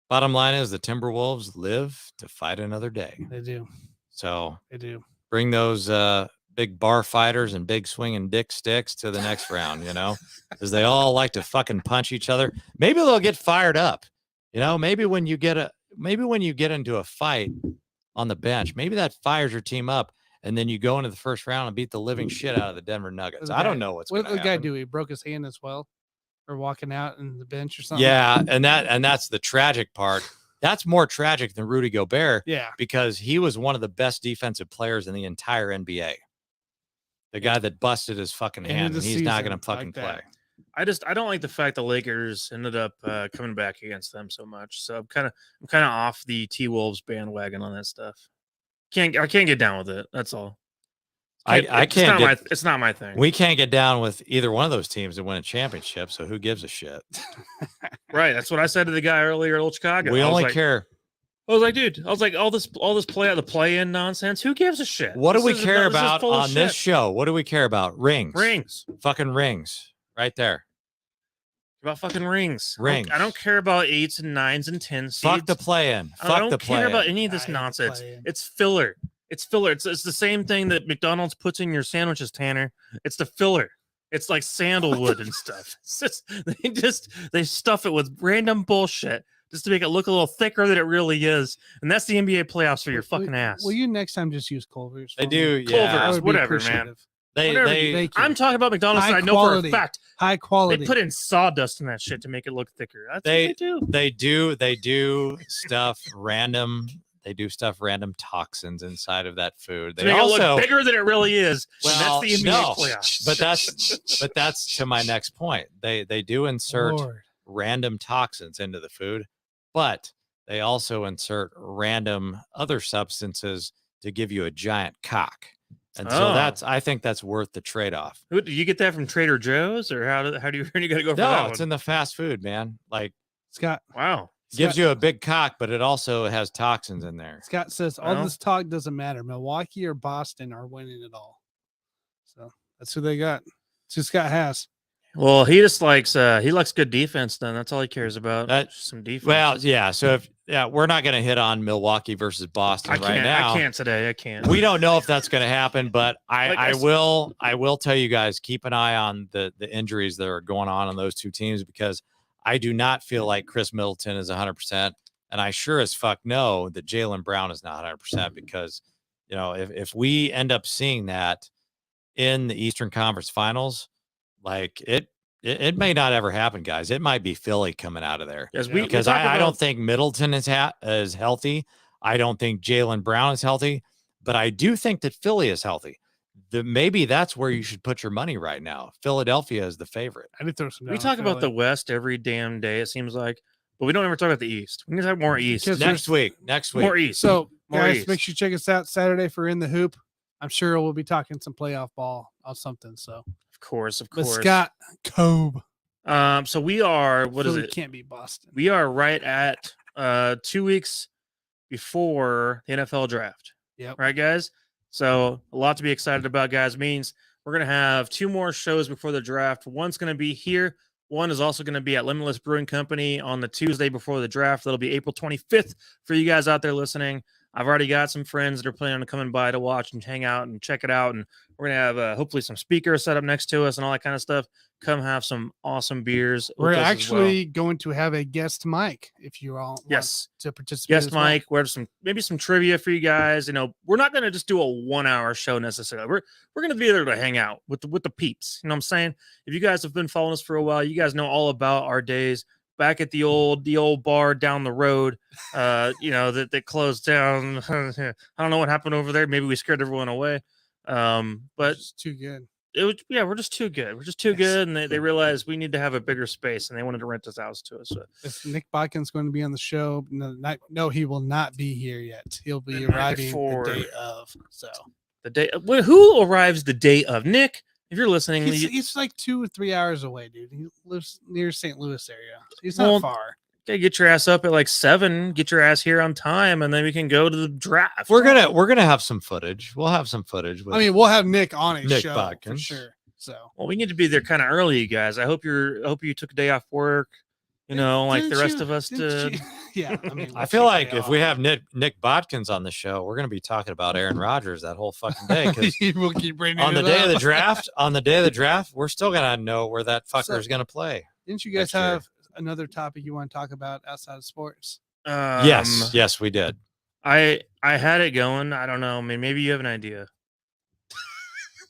bottom line is the Timberwolves live to fight another day. They do. So They do. bring those big bar fighters and big swinging dick sticks to the next round, because they all like to fucking punch each other. Maybe they'll get fired up. Maybe when you get into a fight on the bench, maybe that fires your team up, and then you go into the first round and beat the living shit out of the Denver Nuggets. I don't know what's going to happen. What did the guy do? He broke his hand as well, or walking out in the bench or something. Yeah, and that's the tragic part. That's more tragic than Rudy Gobert. Yeah, because he was one of the best defensive players in the entire NBA. The guy that busted his fucking hand, and he's not going to fucking play. I don't like the fact the Lakers ended up coming back against them so much. So I'm kind of off the T-Wolves bandwagon on that stuff. I can't get down with it. That's all. It's not my thing. We can't get down with either one of those teams to win a championship. So who gives a shit? Right. That's what I said to the guy earlier at Old Chicago. We only care. I was like, dude, all this play-in nonsense. Who gives a shit? What do we care about on this show? What do we care about? Rings. Fucking rings. Right there. About fucking rings. Rings. I don't care about 8s and 9s and 10 seeds. Fuck the play-in. I don't care about any of this nonsense. It's filler. It's filler. It's the same thing that McDonald's puts in your sandwiches, Tanner. It's the filler. It's like sandalwood and stuff. It's just, they stuff it with random bullshit just to make it look a little thicker than it really is. And that's the NBA playoffs for your fucking ass. Will you next time just use Culver's? They for do, me? yeah. Culver's, I would be whatever, man. appreciative. Whatever They Thank you. I'm talking about McDonald's. High I know quality. for a fact High quality. they put in sawdust in that shit to make it look thicker. That's They- what they do. they do stuff random. They do stuff random toxins inside of that food. To They make it also look bigger than it really is. And well, that's the NBA no, playoffs. but that's to my next point. They do insert Lord. random toxins into the food, but they also insert random other substances to give you a giant cock. And so Oh. I think that's worth the trade-off. Who, did you get that from Trader Joe's, or how do you got to go for No, that it's one? in the fast food, man. Like Scott Wow. gives you a big cock, but it also has toxins in there. Scott says all Well. this talk doesn't matter. Milwaukee or Boston are winning it all. So that's who they got. That's who Scott has. Well, he just likes good defense. Then that's all he cares about. That- Just some defense. Well, yeah. So we're not going to hit on Milwaukee versus Boston I right can't. now. I can't today. I can't. We don't know if that's going to happen, but Like I I s- will tell you guys, keep an eye on the injuries that are going on those two teams, because I do not feel like Chris Middleton is 100%, and I sure as fuck know that Jaylen Brown is not 100%, because if we end up seeing that in the Eastern Conference Finals, like it may not ever happen, guys. It might be Philly coming out of there. Yes, Yeah. we Because talk I about- don't think Middleton is healthy. I don't think Jaylen Brown is healthy, but I do think that Philly is healthy. Maybe that's where you should put your money right now. Philadelphia is the favorite. I did throw some. we down talk on about the Philly. West every damn day. It seems like, but we don't ever talk about the East. We need to talk more East. Because Next week. More East. So More guys, East. make sure you check us out Saturday for In the Hoop. I'm sure we'll be talking some playoff ball or something. So, Of course. but Scott Cobe, So we are. What is Philly it? can't be Boston. We are right at 2 weeks before the NFL draft. Yep. Right, guys? So a lot to be excited about, guys. Means we're going to have 2 more shows before the draft. One's going to be here. One is also going to be at Limitless Brewing Company on the Tuesday before the draft. That'll be April 25th for you guys out there listening. I've already got some friends that are planning on coming by to watch and hang out and check it out. And we're going to have hopefully some speakers set up next to us and all that kind of stuff. Come have some awesome beers. We're with us as well. actually going to have a guest mic if you all want Yes. to participate. Guest as well. Mike, we have maybe some trivia for you guys. We're not going to just do a 1-hour show necessarily. We're going to be there to hang out with the peeps. You know what I'm saying? If you guys have been following us for a while, you guys know all about our days back at the old bar down the road. That closed down. I don't know what happened over there. Maybe we scared everyone away. But It's too good. we're just too good. We're just too Yes. good, and they realized we need to have a bigger space, and they wanted to rent this house to us. So If Nick Bodkin's going to be on the show, no, he will not be here yet. He'll be The night arriving before. the day of. So the day, who arrives the day of? Nick, if you're listening, he's like 2 or 3 hours away, dude. He lives near St. Louis area. He's Well, not far. okay, get your ass up at like 7. Get your ass here on time, and then we can go to the draft. We're gonna have some footage. We'll have some footage. With, I mean, we'll have Nick on a Nick show for Bodkins. sure. So Well, we need to be there kind of early, you guys. I hope you took a day off work. Like the Didn't rest you- of us didn't did. you- Yeah, I mean, I let's feel take like a day if we off. have Nick Bodkins on the show, we're gonna be talking about Aaron Rodgers that whole fucking day. Because we'll keep bringing on the it day of the up. draft, we're still gonna know where that fucker is gonna play. Didn't you guys next year. have another topic you want to talk about outside of sports? Yes, we did. I had it going. I don't know. I mean, maybe you have an idea.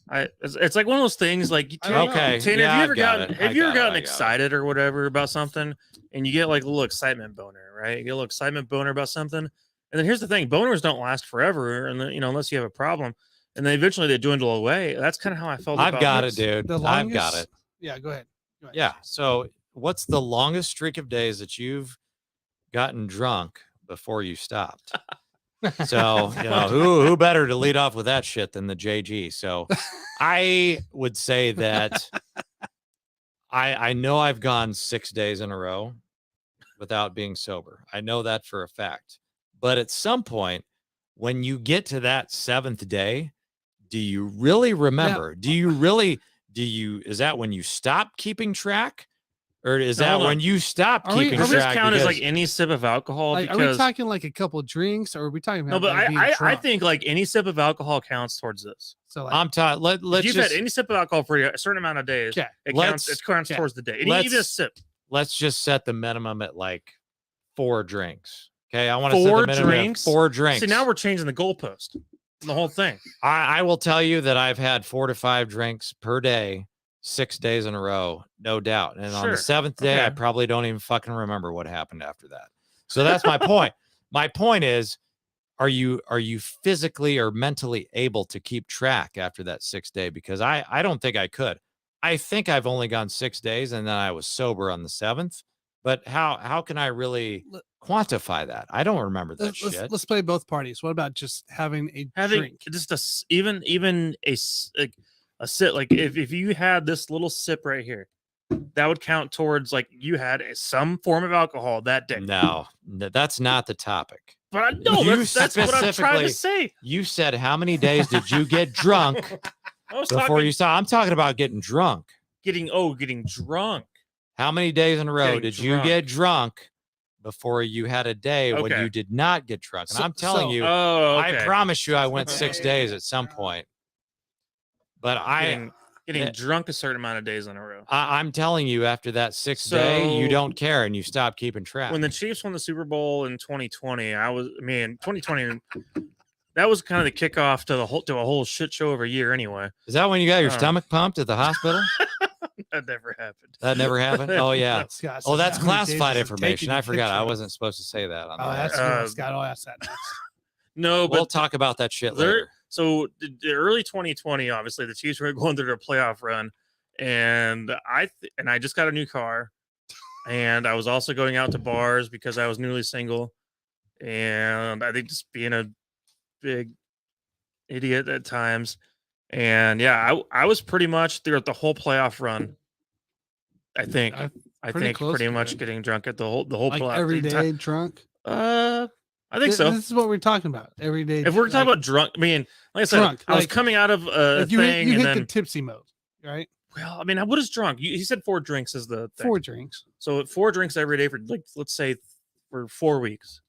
It's like one of those things. Like, I don't know. Okay. Tanner, yeah, have you I've ever got gotten it. have I you ever got it. gotten I got it. excited or whatever about something, and you get like a little excitement boner, right? You get a little excitement boner about something, and then here's the thing: boners don't last forever, and then unless you have a problem, and then eventually they dwindle away. That's kind of how I felt. I've about got this. it, dude. The I've got longest- it. Yeah, go ahead. Go ahead. Yeah. So, what's the longest streak of days that you've gotten drunk before you stopped? So, who better to lead off with that shit than the JG? So, I would say that I know I've gone 6 days in a row without being sober. I know that for a fact. But at some point, when you get to that 7th day, do you really remember? Is that when you stop keeping track? Or is No, that hold on. when you stop Are we- keeping are Does we this track? count as like Because- any sip of alcohol? Like, are because we talking like a couple drinks, or are we talking no, about? but like, being I drunk? think like any sip of alcohol counts towards this. so. Like, I'm talking. If Let's you've just had any sip of alcohol for a certain amount of days, okay. it let's- counts okay. towards the day. Even a let's- sip. let's just set the minimum at like 4 drinks. Okay, I want to set 4 the minimum at drinks? 4 drinks. See, now we're changing the goalpost. The whole thing. I will tell you that I've had 4 to 5 drinks per day, 6 days in a row, no doubt. And on the Sure. 7th day, I Okay. probably don't even fucking remember what happened after that. So that's my point. My point is, are you physically or mentally able to keep track after that 6th day? Because I don't think I could. I think I've only gone 6 days and then I was sober on the 7th. But how can I really quantify that? I don't remember that shit. Let's play both parties. What about just having a Having drink? just even a sip, like if you had this little sip right here, that would count towards like you had some form of alcohol that day. No, that's not the topic. But I know You that's what I'm trying specifically- to say. You said how many days did you get drunk I was before talking you saw? I'm talking about getting drunk. getting drunk. How many days in a row Getting did you drunk. get drunk before you had a day when Okay. you did not get drunk? And So- I'm telling so- you, Oh, okay. I promise you, I went 6 days at some point. But getting Yeah. drunk a certain amount of days in a row. I'm telling you, after that 6th day, you So- don't care and you stop keeping track. When the Chiefs won the Super Bowl in 2020, 2020, that was kind of the kickoff to a whole shit show of a year anyway. Is that when you got your Oh. stomach pumped at the hospital? That never happened. That never happened. Oh yeah. Scott, Oh, so that's how many days classified does it take information. you to I forgot. get I drunk? wasn't supposed to say that on Oh, the that's Uh, Scott. I'll ask that next. No, We'll but talk about that shit there- later. so the early 2020, obviously the Chiefs were going through their playoff run, and I just got a new car, and I was also going out to bars because I was newly single, and I think just being a big idiot at times, and yeah, I was pretty much throughout the whole playoff run. I think I- I pretty think close pretty to much it. getting drunk at the whole Like playoff every the day drunk. I think so. This is what we're talking about. Every day. If we're talking about drunk, I mean, like I said, Drunk, I was like- coming out of a like you hit, thing, you and hit the then tipsy mode, right? well, I mean, what is drunk? He said 4 drinks is the thing. 4 drinks. So 4 drinks every day for like let's say for 4 weeks.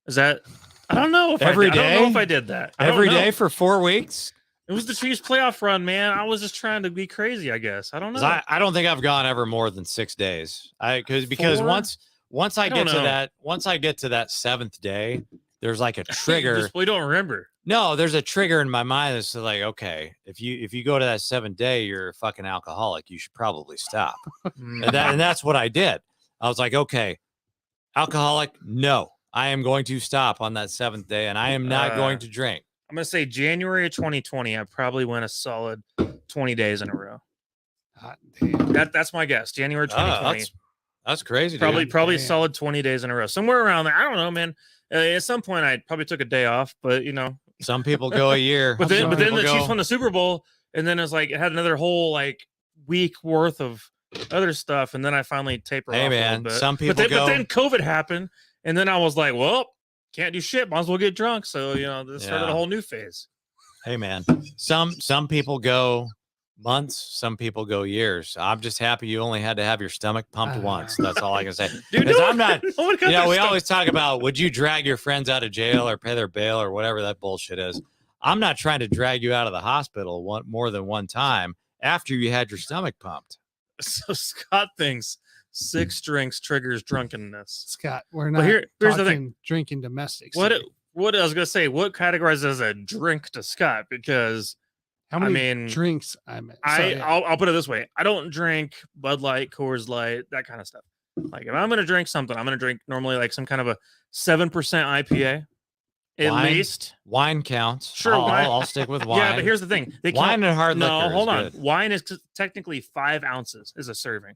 Is that? I don't know if Every I don't know day? if I did that. I don't Every know. day for 4 weeks? It was the Chiefs playoff run, man. I was just trying to be crazy, I guess. I don't know. 'Cause I don't think I've gone ever more than 6 days. Because 4? once I I get don't to know. that 7th day, there's like a trigger. we don't remember. No, there's a trigger in my mind that's like, okay, if you go to that 7th day, you're a fucking alcoholic. You should probably stop. Mm. And that's what I did. I was like, okay, alcoholic, no, I am going to stop on that 7th day, and I am not going to drink. I'm gonna say January of 2020. I probably went a solid 20 days in a row. Hot damn. That's my guess. January Oh, 2020. that's crazy. probably Dude. probably a Damn. solid 20 days in a row, somewhere around there. I don't know, man. At some point, I probably took a day off, but Some people go a year. but then Some but then people the Chiefs go- won the Super Bowl, and then it's like it had another whole like week worth of other stuff, and then I finally tapered Hey off a little man, bit. some people but go. then COVID happened, and then I was like, well, can't do shit. Might as well get drunk. So this started a Yeah. whole new phase. Hey man, some people go months, some people go years. I'm just happy you only had to have your stomach pumped once. That's all I can say. Dude, 'Cause no I'm not- no one got You know, their we stuff- always talk about would you drag your friends out of jail or pay their bail or whatever that bullshit is. I'm not trying to drag you out of the hospital more than one time after you had your stomach pumped. So Scott thinks 6 drinks triggers drunkenness. Scott, we're not here's the thing. talking drinking domestics. What here. what I was gonna say? What categorizes as a drink to Scott? Because How I many mean, drinks I meant? So, yeah. I'll put it this way: I don't drink Bud Light, Coors Light, that kind of stuff. Like if I'm gonna drink something, I'm gonna drink normally like some kind of a 7% IPA, at Wine? least. Wine counts. Sure, I'll, wine- I'll stick with wine. Yeah, but here's the thing: they wine count. and hard No, liquor. hold is on. good. Wine is technically 5 ounces is a serving.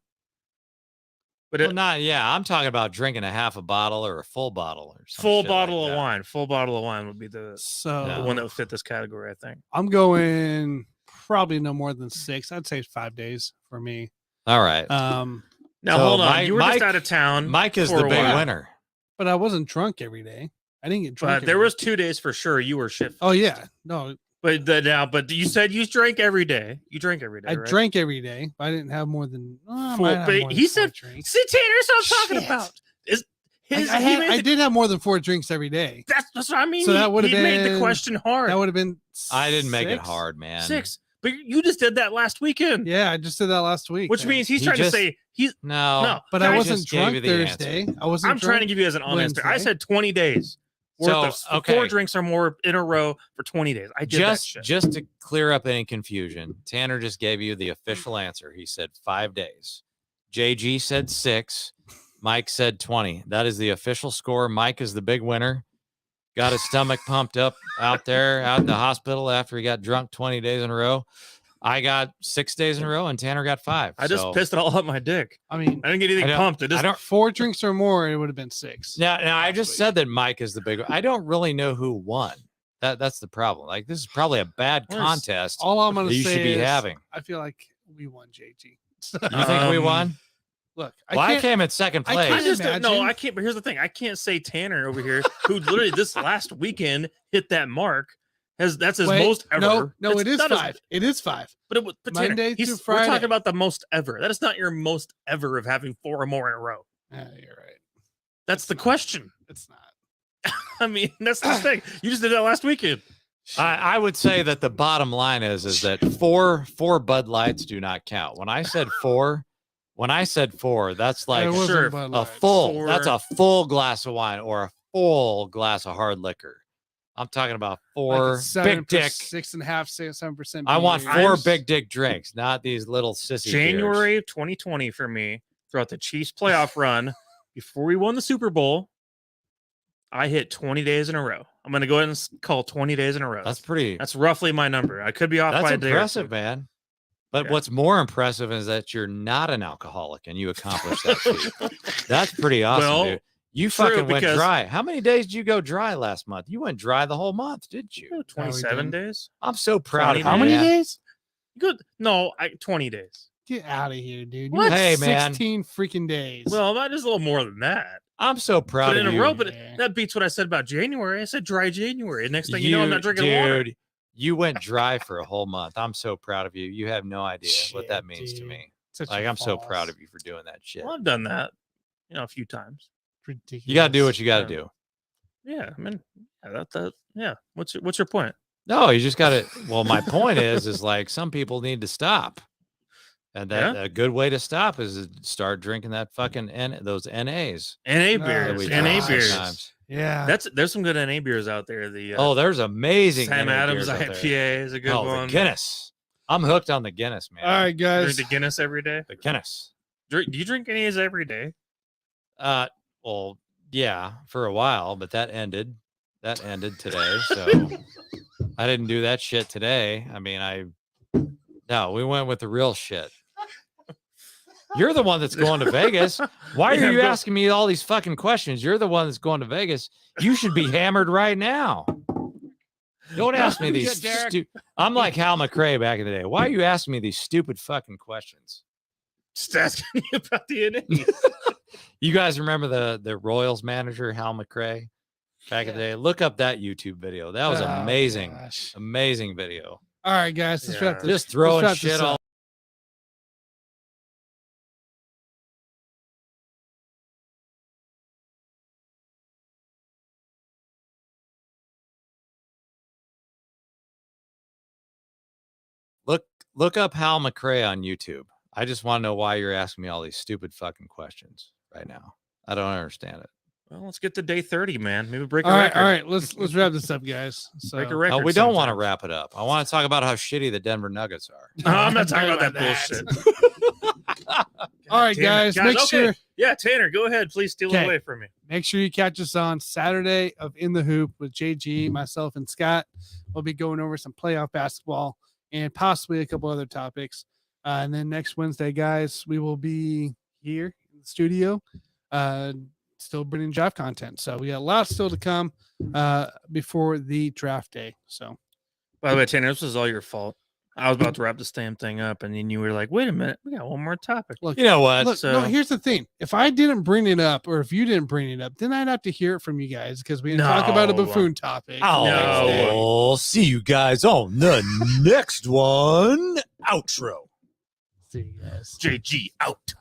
But Well, not yeah. I'm talking about drinking a half a bottle or a full bottle or some full shit bottle like of that. wine. Full bottle of wine would be the So Yeah. one that would fit this category, I think. I'm going probably no more than 6. I'd say 5 days for me. All right. Now So hold on, Mike- you were just Mike- out of town. Mike is for the a big while. winner. But I wasn't drunk every day. I didn't get drunk. But there every was day. 2 days for sure you were shit. Oh yeah, no, But you said you drank every day. You drink every day. I right? drank every day. I didn't have more than. I Four- might have but more he than 4 said- drinks. See, Tanner, that's what I'm talking Shit. about. Is his? I, he had- made I the- did have more than 4 drinks every day. That's what I mean. So that He would've made the been- question hard. That would have been. I didn't make it 6? hard, man. 6. But you just did that last weekend. Yeah, I just did that last week. Which means he's He trying just- to say he's No, but I I I wasn't just gave drunk you the answer. Thursday. I wasn't. I'm trying to give you as an honest answer. I Wednesday. said 20 days. Worth So, of okay. 4 drinks or more in a row for 20 days. I did that shit. Just to clear up any confusion, Tanner just gave you the official answer. He said 5 days. JG said 6. Mike said 20. That is the official score. Mike is the big winner. Got his stomach pumped up out there out in the hospital after he got drunk 20 days in a row. I got 6 days in a row, and Tanner got 5. I just So- pissed it all up my dick. I mean, I didn't get anything I don't- pumped. It I just don't. 4 drinks or more, it would have been 6. Now I last just week. said that Mike is the big. I don't really know who won. That's the problem. Like, this is probably a bad Where's- contest All I'm gonna that you say should be is, having. I feel like we won, JG. You think we won? Look, Well, I came in second I place. I just no, imagine- I can't. But here's the thing: I can't say Tanner over here, who literally this last weekend hit that mark. That's his Wait, most ever. No, It's it is not as- 5. It is 5. but Tanner, Monday he's- through we're Friday. talking about the most ever. That is not your most ever of having 4 or more in a row. Yeah, you're right. That's the question. It's not. I mean, that's the thing. You just did that last weekend. I would say that the bottom line is that four Bud Lights do not count. When I said 4, that's like It wasn't sure, Bud a Lights. full. That's 4. a full glass of wine or a full glass of hard liquor. I'm talking about Like 4 a 7%, big dick. 6.5, 7%. I want beer. 4 I'm- big dick drinks, not these little sissy. January of 2020 for me, throughout the Chiefs playoff run, before we won the Super Bowl, I hit 20 days in a row. I'm going to go ahead and call 20 days in a row. That's pretty. That's roughly my number. I could be off That's by a day or impressive, two. man. But Yeah. what's more impressive is that you're not an alcoholic and you accomplished that feat. That's pretty awesome, Well, dude. You true, fucking went because- dry. How many days did you go dry last month? You went dry the whole month, didn't you? 27 didn't. days? I'm so proud of you. How many man. days? Good. No, 20 days. Get out of here, dude. You What? went Hey, man. 16 freaking days. Well, that is a little more than that. I'm so proud But of in you. a row, but Yeah. that beats what I said about January. I said dry January. Next thing you know, I'm not drinking water. dude, you went dry for a whole month. I'm so proud of you. You have no idea what Shit, that means to dude. me. Such Like, a I'm so false. proud of you for doing that shit. Well, I've done that, a few times. Ridiculous. You got to do what you got to Yeah. do. Yeah, I mean, yeah. What's your point? No, you just got to. Well, my point is like some people need to stop. And that a good way to stop is to start drinking that fucking those NAs. NA Oh, that beers. we God. NA drink beers. sometimes. Yeah. There's some good NA beers out there. The Oh, there's amazing Sam NA Adams beers out there. IPA is a good Oh, one. the Guinness. I'm hooked on the Guinness, man. All right, Drink guys. the Guinness every day. The Guinness. Do you drink NAs every day? Well, yeah, for a while, but that ended. That ended today. So I didn't do that shit today. I mean, no, we went with the real shit. You're the one that's going to Vegas. Why Yeah, are you but- asking me all these fucking questions? You're the one that's going to Vegas. You should be hammered right now. Don't ask me these. Yeah, Derek. I'm like Hal McRae back in the day. Why are you asking me these stupid fucking questions? Just asking you about the NAs. You guys remember the Royals manager Hal McRae back in the day? Look up that YouTube video. That was Oh, amazing. gosh. Amazing video. All right, guys. Let's wrap Yeah. this. Just throwing wrap this shit up. all. Look up Hal McRae on YouTube. I just want to know why you're asking me all these stupid fucking questions right now. I don't understand it. Well, let's get to day 30, man. Maybe break a All right, record. all right. Let's wrap this up, guys. So, Break a record. Oh, we don't want to sometime. wrap it up. I want to talk about how shitty the Denver Nuggets are. No, I'm not talking about that bullshit. All right, Damn it. guys. Make okay. sure Yeah, Tanner, go ahead. Please steal it Okay. away from me. make sure you catch us on Saturday of In the Hoop with JG, myself, and Scott. We'll be going over some playoff basketball and possibly a couple other topics. And then next Wednesday, guys, we will be here in the studio, still bringing draft content. So we got a lot still to come before the draft day. So By the way, Tanner, this was all your fault. I was about to wrap this damn thing up, and then you were like, wait a minute, we got one more topic. look, You know what? look, no, so- here's the thing. If I didn't bring it up, or if you didn't bring it up, then I'd have to hear it from you guys because we didn't talk about a No. buffoon topic. No. see you guys on the next one. Outro. See you guys. JG out.